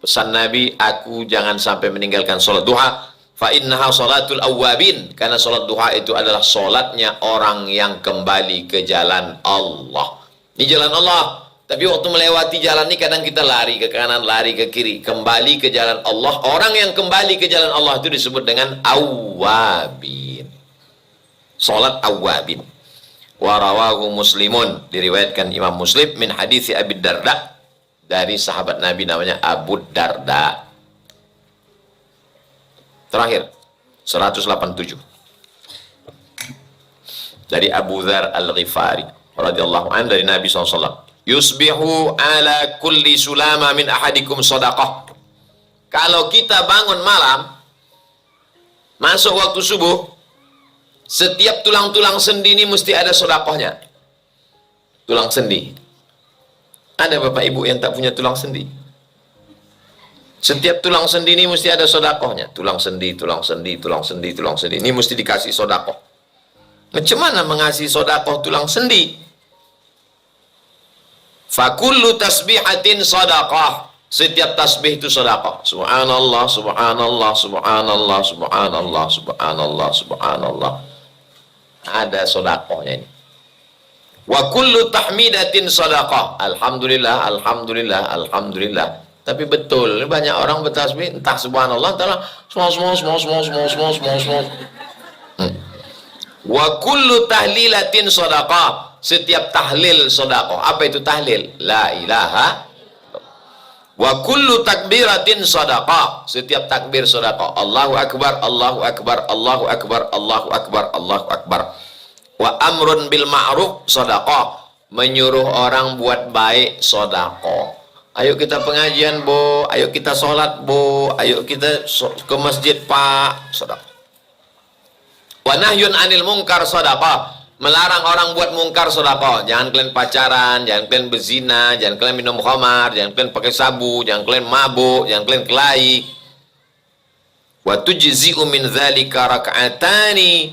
Speaker 1: Pesan Nabi, aku jangan sampai meninggalkan sholat duha. Fa innaha sholatul awwabin, karena sholat duha itu adalah sholatnya orang yang kembali ke jalan Allah. Di jalan Allah. Tapi waktu melewati jalan ini kadang kita lari ke kanan, lari ke kiri. Kembali ke jalan Allah. Orang yang kembali ke jalan Allah itu disebut dengan awwabin. Salat awwabin. Wa rawahu Muslimun, diriwayatkan Imam Muslim min hadits Abi Darda, dari sahabat Nabi namanya Abu Darda. Terakhir 187 dari Abu Dzar Al-Ghifari radhiyallahu anhu, dari Nabi SAW. Yusbihu ala kulli sulama min ahadikum sadaqah. Kalau kita bangun malam, masuk waktu subuh, setiap tulang-tulang sendi ini mesti ada sedekahnya. Tulang sendi. Ada bapak ibu yang tak punya tulang sendi? Setiap tulang sendi ini mesti ada sedekahnya. Tulang sendi, tulang sendi, tulang sendi, tulang sendi. Ini mesti dikasih sedekah. Macam mana mengasih sedekah tulang sendi? Fakullu tasbihatin sadaqah. Setiap tasbih itu sedekah. Subhanallah, subhanallah, subhanallah, subhanallah, subhanallah, subhanallah. Ada sedekahnya ini. Wa kullu tahmidatin sadaqah. Alhamdulillah, alhamdulillah, alhamdulillah. Tapi betul, banyak orang bertasbih entah subhanallah, entah Wa kullu tahlilatin sadaqah. Setiap tahlil sedekah. Apa itu tahlil? La ilaha. Wa kullu takbiratin sedekah. Setiap takbir sedekah. Allahu akbar, Allahu akbar, Allahu akbar, Allahu akbar, Allahu akbar. Wa amrun bil ma'ruf sedekah. Menyuruh orang buat baik sedekah. Ayo kita pengajian, Bu. Ayo kita sholat, Bu. Ayo kita ke masjid, Pak. Sedekah. Wa nahyun anil munkar sedekah. Melarang orang buat mungkar sedekah. Jangan kalian pacaran, jangan kalian berzina, jangan kalian minum khamar, jangan kalian pakai sabu, jangan kalian mabuk, jangan kalian kelahi. Wa tujzi'u min dzalika rak'atani.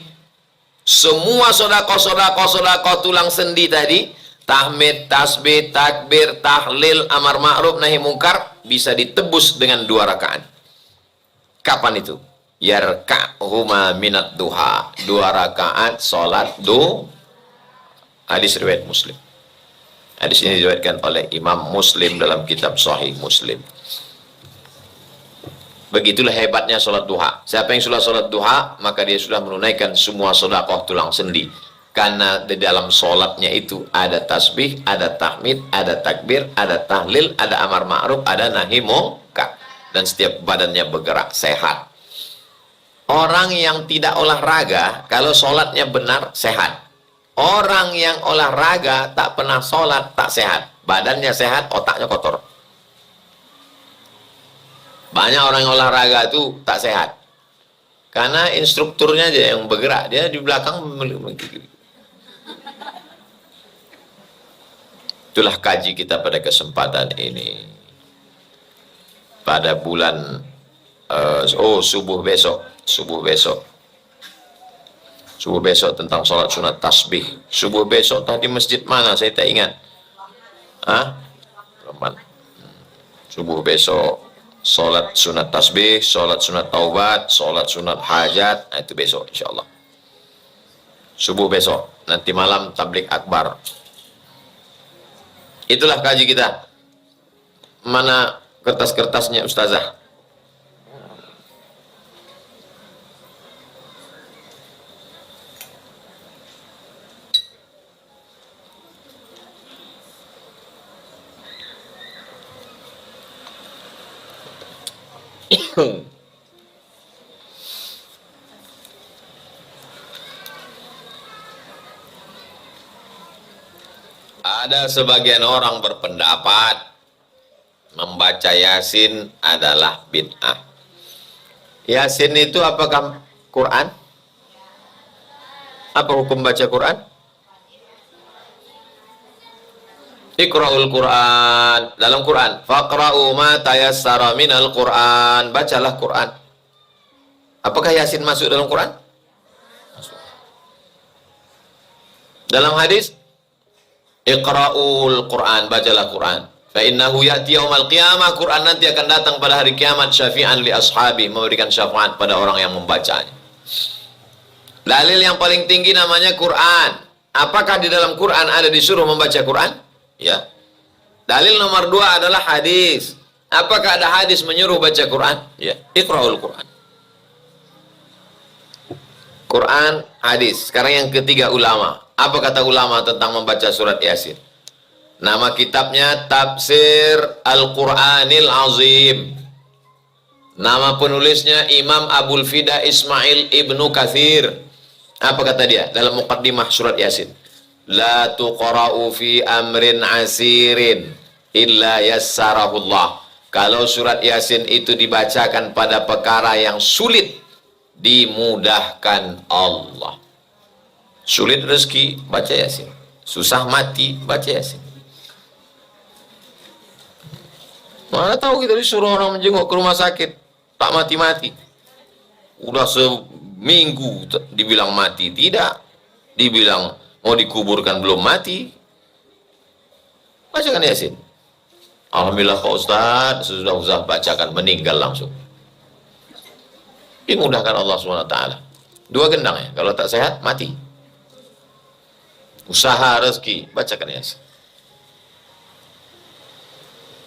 Speaker 1: Semua sedekah tulang sendi tadi, tahmid, tasbih, takbir, tahlil, amar ma'ruf, nahi mungkar, bisa ditebus dengan 2 rakaat. Kapan itu? Yarka'huma minat duha. 2 rakaat salat duha. Hadis riwayat Muslim. Hadis ini diriwayatkan oleh Imam Muslim dalam kitab Sahih Muslim. Begitulah hebatnya salat duha. Siapa yang sudah salat duha, maka dia sudah menunaikan semua sedekah tulang sendi. Karena di dalam salatnya itu ada tasbih, ada tahmid, ada takbir, ada tahlil, ada amar ma'ruf, ada nahi mungkar, dan setiap badannya bergerak sehat. Orang yang tidak olahraga, kalau sholatnya benar, sehat. Orang yang olahraga, tak pernah sholat, tak sehat. Badannya sehat, otaknya kotor. Banyak orang yang olahraga itu tak sehat. Karena instrukturnya aja yang bergerak. Dia di belakang. Itulah kaji kita pada kesempatan ini. Pada bulan subuh besok Subuh besok tentang sholat sunat tasbih. Subuh besok tadi masjid mana? Saya tak ingat. Teman. Subuh besok sholat sunat tasbih, sholat sunat taubat, sholat sunat hajat. Nah, itu besok insya Allah. Subuh besok. Nanti malam tablik akbar. Itulah kaji kita. Mana kertas-kertasnya ustazah? Ada sebagian orang berpendapat membaca Yasin adalah bid'ah. Yasin itu apakah Quran? Apa hukum baca Quran? Iqra'ul Quran. Dalam Quran, faqra'u ma tayassara minal Quran. Bacalah Quran. Apakah Yasin masuk dalam Quran? Masuk. Dalam hadis, Iqra'ul Quran, bacalah Quran. Fa innahu ya'ti yaumal qiyamah, Quran nanti akan datang pada hari kiamat syafi'an li ashabi, memberikan syafaat pada orang yang membacanya. Dalil yang paling tinggi namanya Quran. Apakah di dalam Quran ada disuruh membaca Quran? Ya. Dalil nomor 2 adalah hadis. Apakah ada hadis menyuruh baca Quran? Ya. Iqra'ul Quran. Quran, hadis. Sekarang yang ketiga ulama. Apa kata ulama tentang membaca surat Yasin? Nama kitabnya Tafsir Al-Quranil Azim. Nama penulisnya Imam Abul Fida Ismail Ibnu Katsir. Apa kata dia dalam muqaddimah surat Yasin? La tuqra'u fi amrin asirin illa yassarahullah. Kalau surat Yasin itu dibacakan pada perkara yang sulit, dimudahkan Allah. Sulit rezeki, baca Yasin. Susah mati, baca Yasin. Mana tahu kita disuruh orang menjenguk ke rumah sakit, tak mati-mati. Udah seminggu dibilang mati, tidak. Dibilang mau dikuburkan belum mati. Bacakan Yasin. Alhamdulillah Pak Ustaz, sudah usah bacakan, meninggal langsung. Dimudahkan Allah SWT. 2 gendang ya, kalau tak sehat, mati. Usaha rezeki, bacakan Yasin.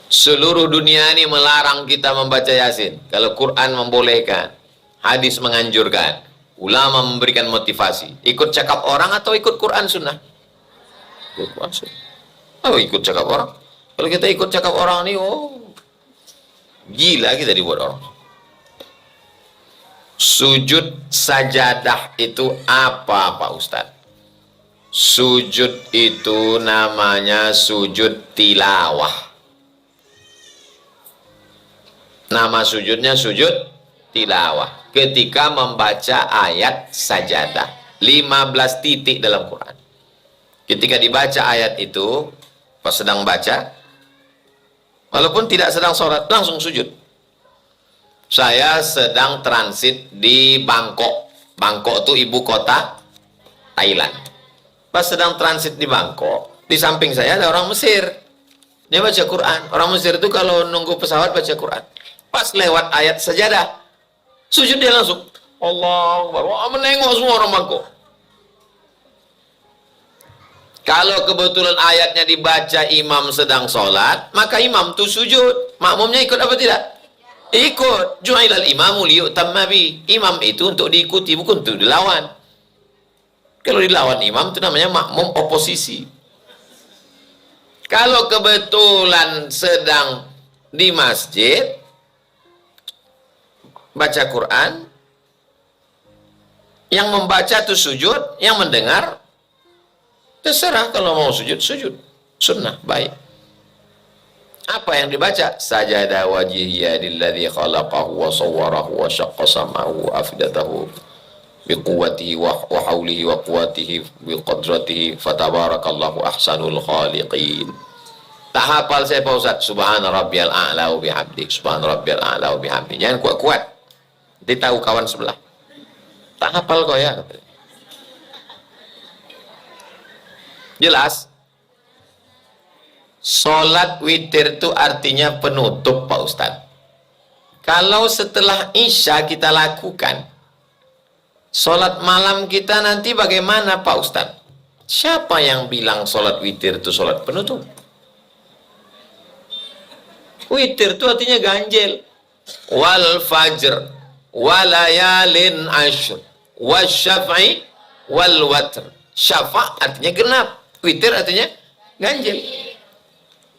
Speaker 1: Seluruh dunia ini melarang kita membaca Yasin. Kalau Quran membolehkan, hadis menganjurkan, ulama memberikan motivasi. Ikut cakap orang atau ikut Quran sunnah? Ikut Quran sunnah. Oh, ikut cakap orang. Kalau kita ikut cakap orang ini, oh, gila kita dibuat orang. Sujud sajadah itu apa Pak Ustadz? Sujud itu namanya sujud tilawah. Nama sujudnya sujud tilawah. Ketika membaca ayat sajadah. 15 titik dalam Quran. Ketika dibaca ayat itu, pas sedang baca, walaupun tidak sedang sholat, langsung sujud. Saya sedang transit di Bangkok. Bangkok itu ibu kota Thailand. Pas sedang transit di Bangkok, di samping saya ada orang Mesir. Dia baca Quran. Orang Mesir itu kalau nunggu pesawat baca Quran. Pas lewat ayat sajadah, sujud dia langsung. Allah Akbar. Menengok semua orang Bangkok. Kalau kebetulan ayatnya dibaca imam sedang sholat, maka imam tuh sujud. Makmumnya ikut apa tidak? Ikut. Ju'ilal imamu liyutamma bi. Imam itu untuk diikuti, bukan untuk dilawan. Kalau dilawan imam itu namanya makmum oposisi. Kalau kebetulan sedang di masjid baca Quran, yang membaca itu sujud, yang mendengar terserah. Kalau mau sujud, sujud. Sunnah, baik. Apa yang dibaca? Sajada wajhiya lilladzi khalaqahu wa sawwarahu wa syaqqa sam'ahu wa afidatahu biquwwatihi wa haulihi wa quwwatihi bi qadratihi fatabarakallahu ahsanul khaliqin. Tak hafal saya Pak Ustaz. Subhana rabbiyal a'la wa bihamdi. Subhana rabbiyal a'la wa bihamdi. Jangan kuat-kuat. Nanti tahu kawan sebelah. Tak hafal kau ya. Jelas? Sholat witir itu artinya penutup, Pak Ustadz. Kalau setelah Isya kita lakukan, sholat malam kita nanti bagaimana, Pak Ustadz? Siapa yang bilang sholat witir itu sholat penutup? Witir itu artinya ganjil. Wal fajr, walayalin ashr, wasyaf'i, wal watr. Syafa' artinya genap, witir artinya ganjil.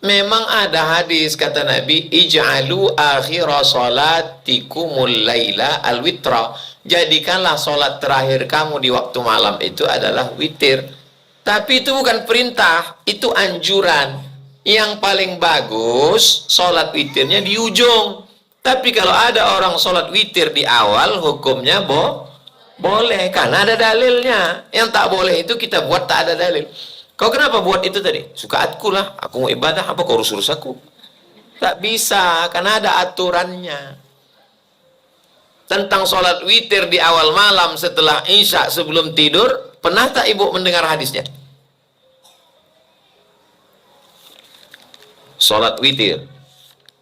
Speaker 1: Memang ada hadis kata Nabi, ij'alu akhira salatikumul laila al-witra. Jadikanlah salat terakhir kamu di waktu malam itu adalah witir. Tapi itu bukan perintah, itu anjuran. Yang paling bagus salat witirnya di ujung. Tapi kalau ada orang salat witir di awal, hukumnya boleh karena ada dalilnya. Yang tak boleh itu kita buat tak ada dalil. Kau kenapa buat itu tadi? Suka aku lah, aku mau ibadah, apa kau urus aku? Tak bisa, karena ada aturannya. Tentang sholat witir di awal malam setelah Isya sebelum tidur, pernah tak ibu mendengar hadisnya? Sholat witir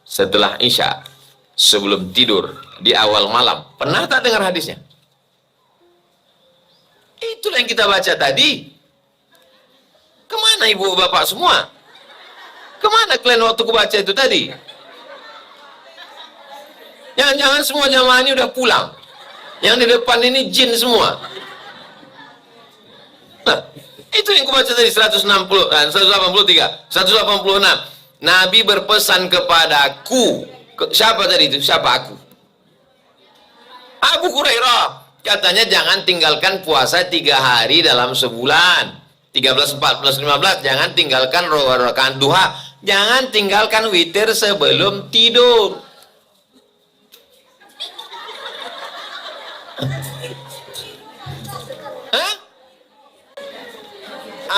Speaker 1: setelah Isya sebelum tidur di awal malam, pernah tak dengar hadisnya? Itulah yang kita baca tadi. Kemana ibu bapak semua? Kemana kalian waktu kubaca itu tadi? Jangan-jangan semua jamaah ini udah pulang. Yang di depan ini jin semua. Nah, itu yang kubaca tadi 183, 186. Nabi berpesan kepadaku. Siapa tadi itu? Siapa aku? Abu Hurairah. Katanya jangan tinggalkan puasa 3 hari dalam sebulan. 13, 14, 15, jangan tinggalkan rakaat duha, jangan tinggalkan witir sebelum tidur. Hah?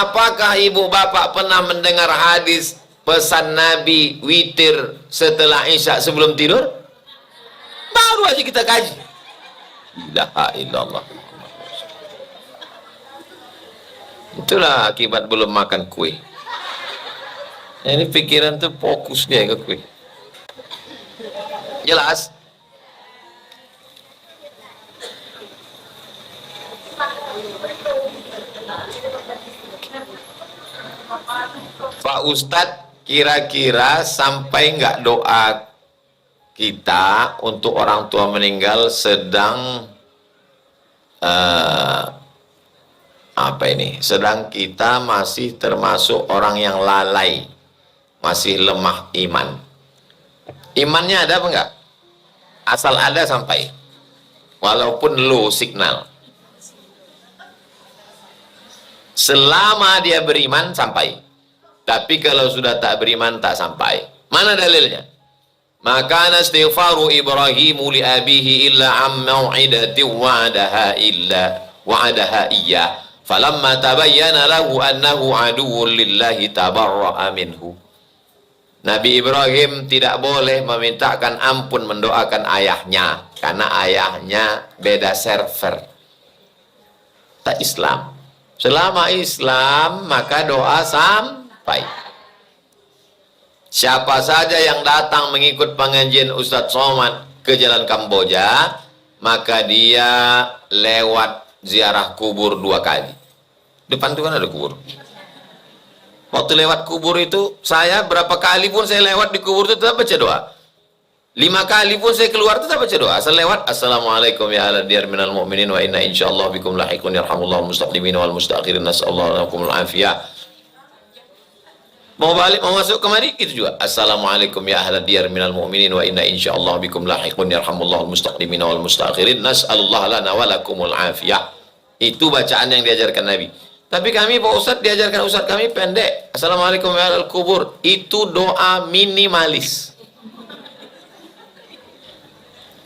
Speaker 1: Apakah ibu bapak pernah mendengar hadis pesan Nabi witir setelah Isya sebelum tidur? Baru aja kita kaji. La ilaha illallah. Itulah akibat belum makan kue. Ini pikiran tuh fokus dia ke kue. Jelas? Pak Ustadz, kira-kira sampai nggak doa kita untuk orang tua meninggal sedang sedang kita masih termasuk orang yang lalai, masih lemah iman. Imannya ada apa enggak? Asal ada sampai, walaupun low signal. Selama dia beriman sampai. Tapi kalau sudah tak beriman tak sampai. Mana dalilnya? Maka istighfaru Ibrahim li abihi illa am mau'idati wa'adaha iyyah. Falamma tabayyana lahu annahu aduwwun lillahi tabarra'a minhu. Nabi Ibrahim tidak boleh memintakan ampun mendoakan ayahnya karena ayahnya beda server. Tak Islam. Selama Islam maka doa sampai. Siapa saja yang datang mengikut pengajian Ustadz Somad ke Jalan Kamboja, maka dia lewat ziarah kubur 2 kali. Depan itu kan ada kubur. Waktu lewat kubur itu, saya berapa kali pun saya lewat di kubur itu tetap baca doa. 5 kali pun saya keluar tetap baca doa. Asal lewat, assalamualaikum ya ala diyar minal mu'minin wa inna insyaallah bikum lahiqun yarhamullahu mustaqdimin wal mustakhirin nas'allahu lakumul afiyah. Mau balik, mau masuk kemari, gitu juga. Assalamualaikum ya ahla diyar minal mu'minin wa inna insyaallah bikum lahiqun yarhamullahu mustaqdimin wal mustakhirin nas'alullah lana wa lakumul afiyah. Itu bacaan yang diajarkan Nabi. Tapi kami Pak Ustadz, diajarkan Ustadz kami pendek. Assalamualaikum ya ahlal kubur. Itu doa minimalis.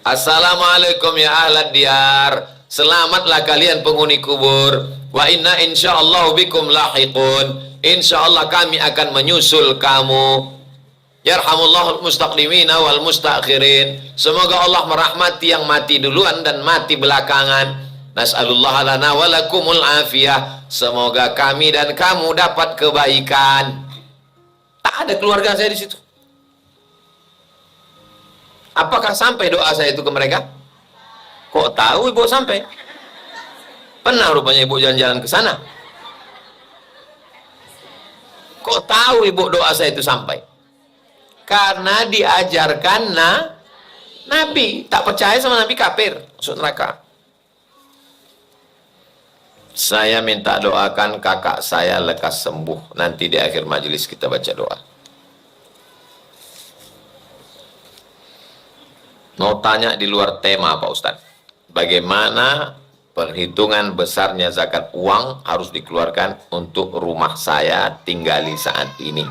Speaker 1: Assalamualaikum ya ahlad diyar. Selamatlah kalian penghuni kubur. Wa inna insyaallah bikum lahiqun. Insyaallah kami akan menyusul kamu. Yarhamullahul mustaqdimina wal mustakhirin. Semoga Allah merahmati yang mati duluan dan mati belakangan. Nas'alullah lana wa lakumul afiyah. Semoga kami dan kamu dapat kebaikan. Tak ada keluarga saya di situ. Apakah sampai doa saya itu ke mereka? Kok tahu ibu sampai? Pernah rupanya ibu jalan-jalan ke sana. Kok tahu ibu doa saya itu sampai? Karena diajarkan Nabi. Tak percaya sama Nabi, kafir, masuk neraka. Saya minta doakan kakak saya lekas sembuh. Nanti di akhir majelis kita baca doa. Mau tanya di luar tema Pak Ustadz. Bagaimana perhitungan besarnya zakat uang harus dikeluarkan untuk rumah saya tinggali saat ini?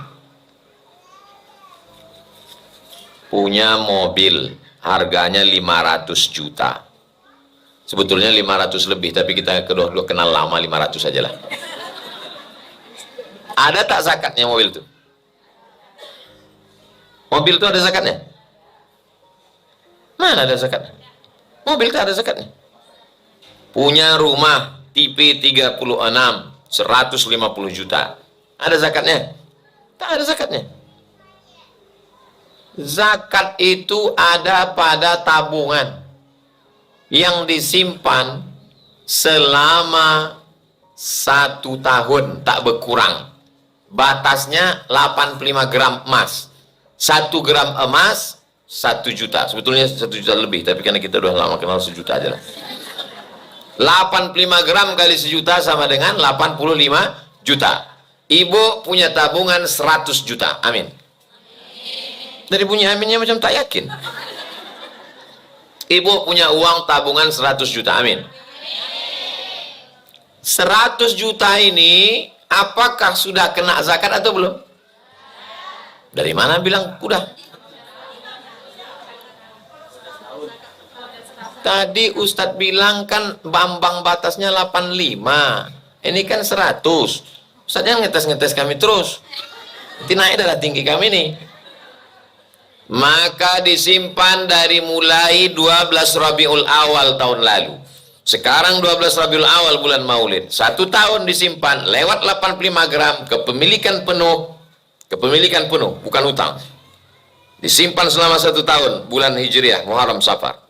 Speaker 1: Punya mobil, harganya 500 juta. Sebetulnya 500 lebih, tapi kita kedua-dua kenal lama, 500 saja lah. Ada tak zakatnya mobil itu? Mobil itu ada zakatnya? Mana ada zakatnya? Mobil itu ada zakatnya. Punya rumah tipe 36, 150 juta. Ada zakatnya? Tak ada zakatnya. Zakat itu ada pada tabungan yang disimpan selama 1 tahun, tak berkurang. Batasnya 85 gram emas. 1 gram emas 1 juta. Sebetulnya 1 juta lebih, tapi karena kita udah lama kenal, 1 juta aja lah. 85 gram kali 1 juta sama dengan 85 juta. Ibu punya tabungan 100 juta. Amin. Dari bunyi aminnya macam tak yakin. Ibu punya uang tabungan 100 juta. Amin. 100 juta ini apakah sudah kena zakat atau belum? Dari mana bilang udah? Tadi Ustadz bilang kan ambang batasnya 85. Ini kan 100. Ustadz yang ngetes-ngetes kami terus. Nanti naik darah tinggi kami nih. Maka disimpan dari mulai 12 Rabiul Awal tahun lalu. Sekarang 12 Rabiul Awal bulan Maulid. 1 tahun disimpan lewat 85 gram kepemilikan penuh. Kepemilikan penuh, bukan utang. Disimpan selama 1 tahun bulan Hijriah, Muharram Safar.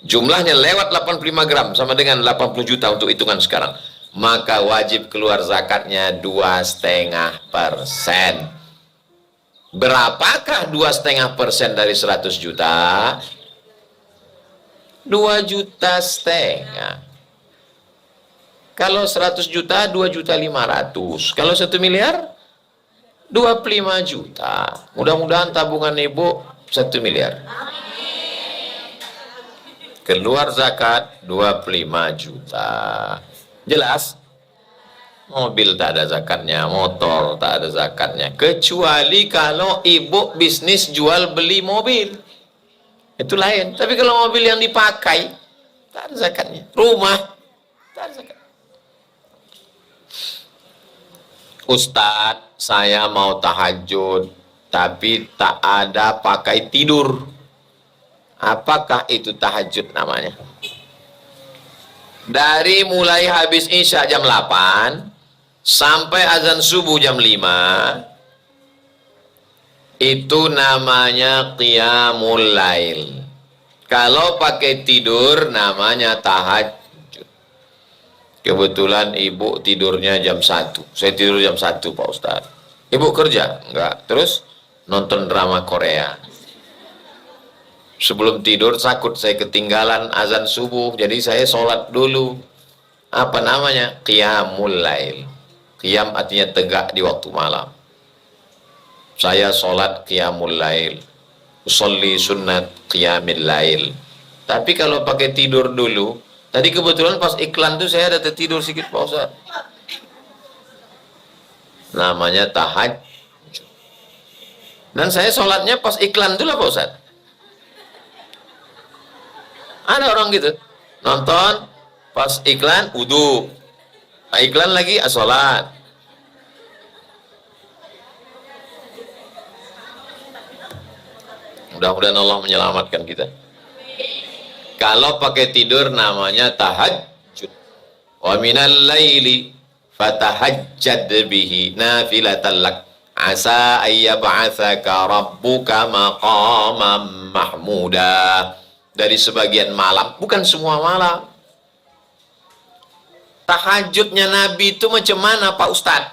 Speaker 1: Jumlahnya lewat 85 gram sama dengan 80 juta untuk hitungan sekarang. Maka wajib keluar zakatnya 2,5%. Berapakah 2,5% dari 100 juta? 2,5 juta. Kalau 100 juta 2,5 juta. Kalau 1 miliar 25 juta. Mudah-mudahan tabungan ibu 1 miliar. Keluar zakat 25 juta. Jelas? Mobil tak ada zakatnya, motor tak ada zakatnya, kecuali kalau ibu bisnis jual beli mobil, itu lain. Tapi kalau mobil yang dipakai tak ada zakatnya. Rumah tak ada zakat. Ustadz, saya mau tahajud tapi tak ada pakai tidur. Apakah itu tahajud namanya? Dari mulai habis isya jam 8 sampai azan subuh jam 5, itu namanya qiyamul lail. Kalau pakai tidur namanya tahajud. Kebetulan ibu tidurnya jam 1. Saya tidur jam 1 Pak Ustadz. Ibu kerja? Enggak. Terus nonton drama Korea. Sebelum tidur takut saya ketinggalan azan subuh, jadi saya sholat dulu. Apa namanya? Qiyamul lail. Qiyam artinya tegak di waktu malam. Saya sholat qiyamul lail. Usolli sunnat qiyamil lail. Tapi kalau pakai tidur dulu, tadi kebetulan pas iklan tuh saya ada tertidur sedikit Pak Ustaz. Namanya tahajud. Dan saya sholatnya pas iklan dulu Pak Ustaz. Ada orang gitu, nonton pas iklan wudu, iklan lagi sholat. Mudah-mudahan Allah menyelamatkan kita. Kalau pakai tidur namanya tahajud. wa minal laili fatahajjad bihi nafilatan lak asa ayyab'atsaka rabbuka maqaman mahmuda. Dari sebagian malam, bukan semua malam. Tahajudnya Nabi itu macam mana Pak Ustadz?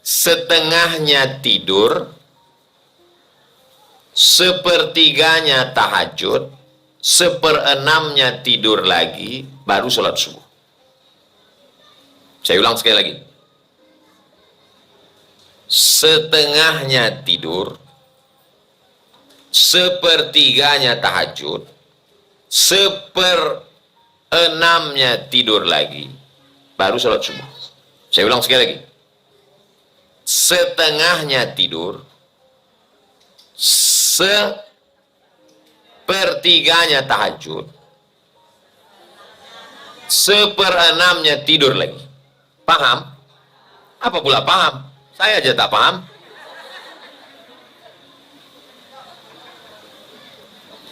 Speaker 1: Setengahnya tidur, sepertiganya tahajud, seperenamnya tidur lagi, baru sholat subuh. Saya ulang sekali lagi. Setengahnya tidur, sepertiganya tahajud, seperenamnya tidur lagi, baru sholat subuh. Saya ulang sekali lagi. Setengahnya tidur, sepertiganya tahajud, seperenamnya tidur lagi. Paham? Apa pula paham? Saya aja tak paham.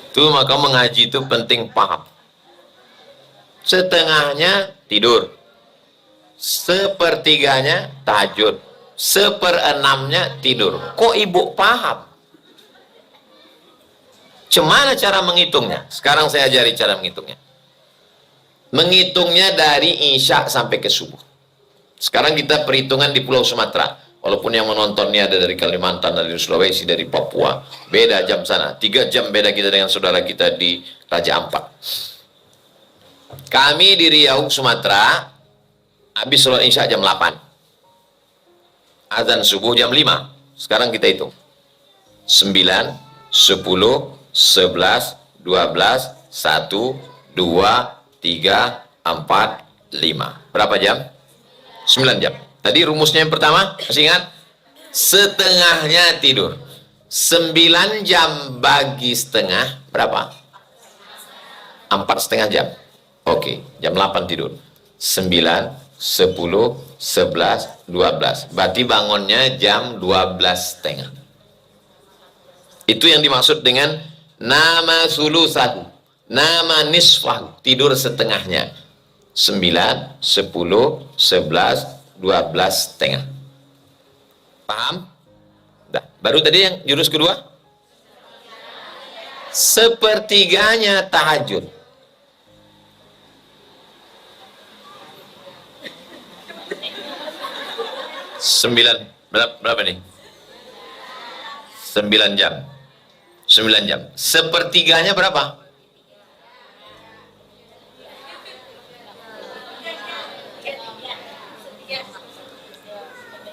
Speaker 1: Itu maka mengaji itu penting paham. Setengahnya tidur, sepertiganya tahajud, seperenamnya tidur. Kok ibu paham? Cemana cara menghitungnya? Sekarang saya ajari cara menghitungnya. Menghitungnya dari Isya sampai ke subuh. Sekarang kita perhitungan di Pulau Sumatera. Walaupun yang menontonnya ada dari Kalimantan, dari Sulawesi, dari Papua, beda jam sana. 3 jam beda kita dengan saudara kita di Raja Ampat. Kami di Riau, Sumatera, habis sholat Isya jam 8. Azan subuh jam 5. Sekarang kita hitung. 9, 10, 11, 12, 1, 2, 3, 4, 5. Berapa jam? 9 jam. Tadi rumusnya yang pertama, masih ingat? Setengahnya tidur. 9 jam bagi setengah, berapa? 4,5 jam. Oke, jam 8 tidur. 9, 10, 11, 12. Berarti bangunnya jam 12,5. Itu yang dimaksud dengan nama sulusahu, nama nisfahu, tidur setengahnya. 9, 10, 11, 12,5. Paham? Dah. Baru tadi yang jurus kedua, sepertiganya tahajud. Berapa nih? 9 jam. 9 jam. Sepertiganya berapa?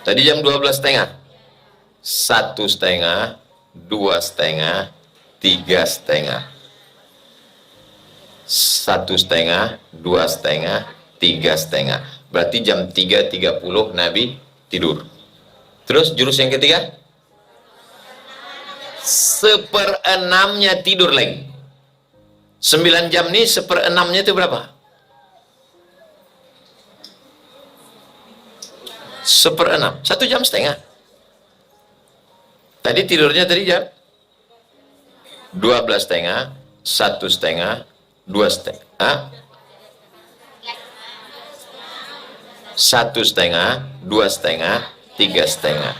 Speaker 1: Tadi jam 12,5. 1,5, 2,5, 3,5. 1,5, 2,5, 3,5. Berarti jam 3.30 Nabi tidur. Terus jurus yang ketiga, seperenamnya tidur lagi. 9 jam nih seperenamnya itu berapa? Seperenam, 1,5 jam. Tadi tidurnya tadi jam 12,5, 1,5, 2,5, 1,5, 2,5, 3,5.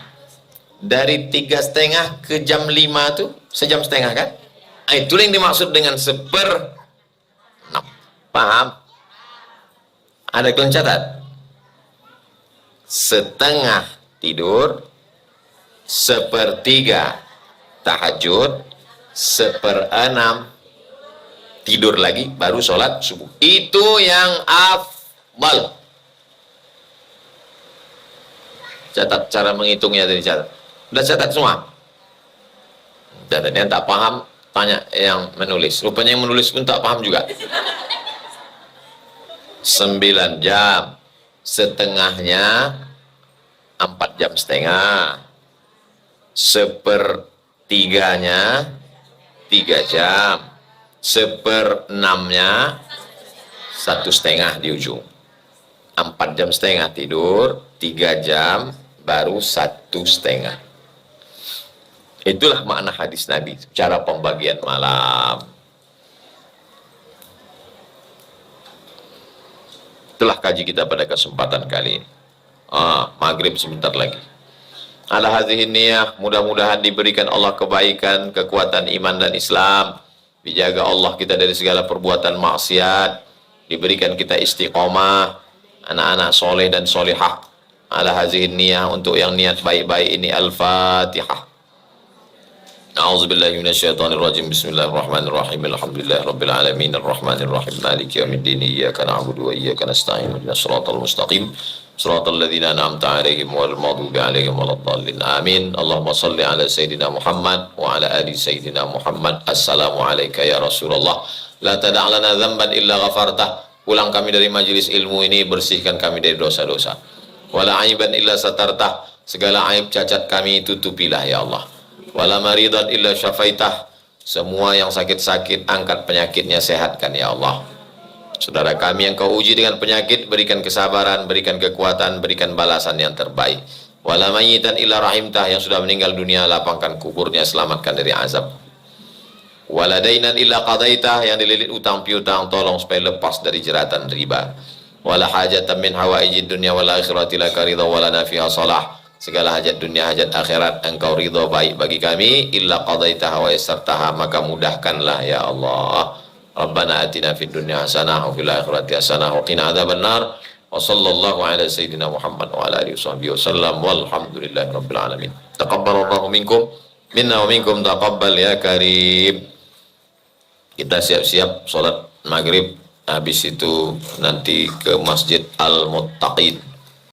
Speaker 1: Dari 3,5 ke jam 5 tuh 1,5 jam kan? Nah, itulah yang dimaksud dengan seperenam. Paham? Ada kalian catat? Setengah tidur, sepertiga tahajud, seperenam tidur lagi, baru sholat subuh. Itu yang afdal. Catat cara menghitungnya dari catat. Udah catat semua? Catat. Yang tak paham tanya yang menulis. Rupanya yang menulis pun tak paham juga. 9 jam. Setengahnya 4,5 jam. Sepertiganya 3 jam. Seperenamnya 1,5 di ujung. 4,5 jam tidur, 3 jam, baru 1,5. Itulah makna hadis Nabi, cara pembagian malam. Itulah kaji kita pada kesempatan kali ini. Maghrib sebentar lagi. Ala hadhihi niyah, mudah-mudahan diberikan Allah kebaikan, kekuatan iman dan Islam, dijaga Allah kita dari segala perbuatan maksiat, diberikan kita istiqomah, anak-anak soleh dan solehah. Ala hadhihi niyah, untuk yang niat baik-baik ini. Al-Fatihah. A'udzubillahi minasyaitonirrajim. Bismillahirrahmanirrahim. Alhamdulillahirabbil alamin arrahmanir rahim maliki yaumiddin iyyaka na'budu wa iyyaka nasta'in ihdinas siratal mustaqim siratal ladzina an'amta 'alaihim ghairil maghdubi 'alaihim waladdallin. Amin. Allahumma shalli ala sayidina Muhammad wa ala ali sayidina Muhammad. Assalamu alayka ya Rasulullah. La tada' lana dzamban illa ghafartah. Pulang kami dari majelis ilmu ini, bersihkan kami dari dosa-dosa. Wala aiban illa satartah. Segala aib cacat kami tutupilah ya Allah. Wala maridan illa syafaitah. Semua yang sakit-sakit, angkat penyakitnya, sehatkan ya Allah. Saudara kami yang kau uji dengan penyakit, berikan kesabaran, berikan kekuatan, berikan balasan yang terbaik. Wala mayyitan illa rahimtah. Yang sudah meninggal dunia, lapangkan kuburnya, selamatkan dari azab. Wala dainan illa qadaitah. Yang dililit utang piutang, tolong supaya lepas dari jeratan riba. Wala hajatan min hawaijid dunya wal akhirati laka ridha walana fiha salah. Segala hajat dunia, hajat akhirat engkau ridho baik bagi kami. Illa qadaitaha wa yassartaha, maka mudahkanlah ya Allah. Rabbana atina fid dunya hasanah wa fil akhirati hasanah wa qina adzabannar. Wa sallallahu ala sayyidina Muhammad wa ala alihi wasallam. Walhamdulillahi rabbil alamin. Taqabbalallahu minkum minna wa minkum taqabbal ya karim. Kita siap-siap sholat maghrib, habis itu nanti ke Masjid Al-Muttaqin.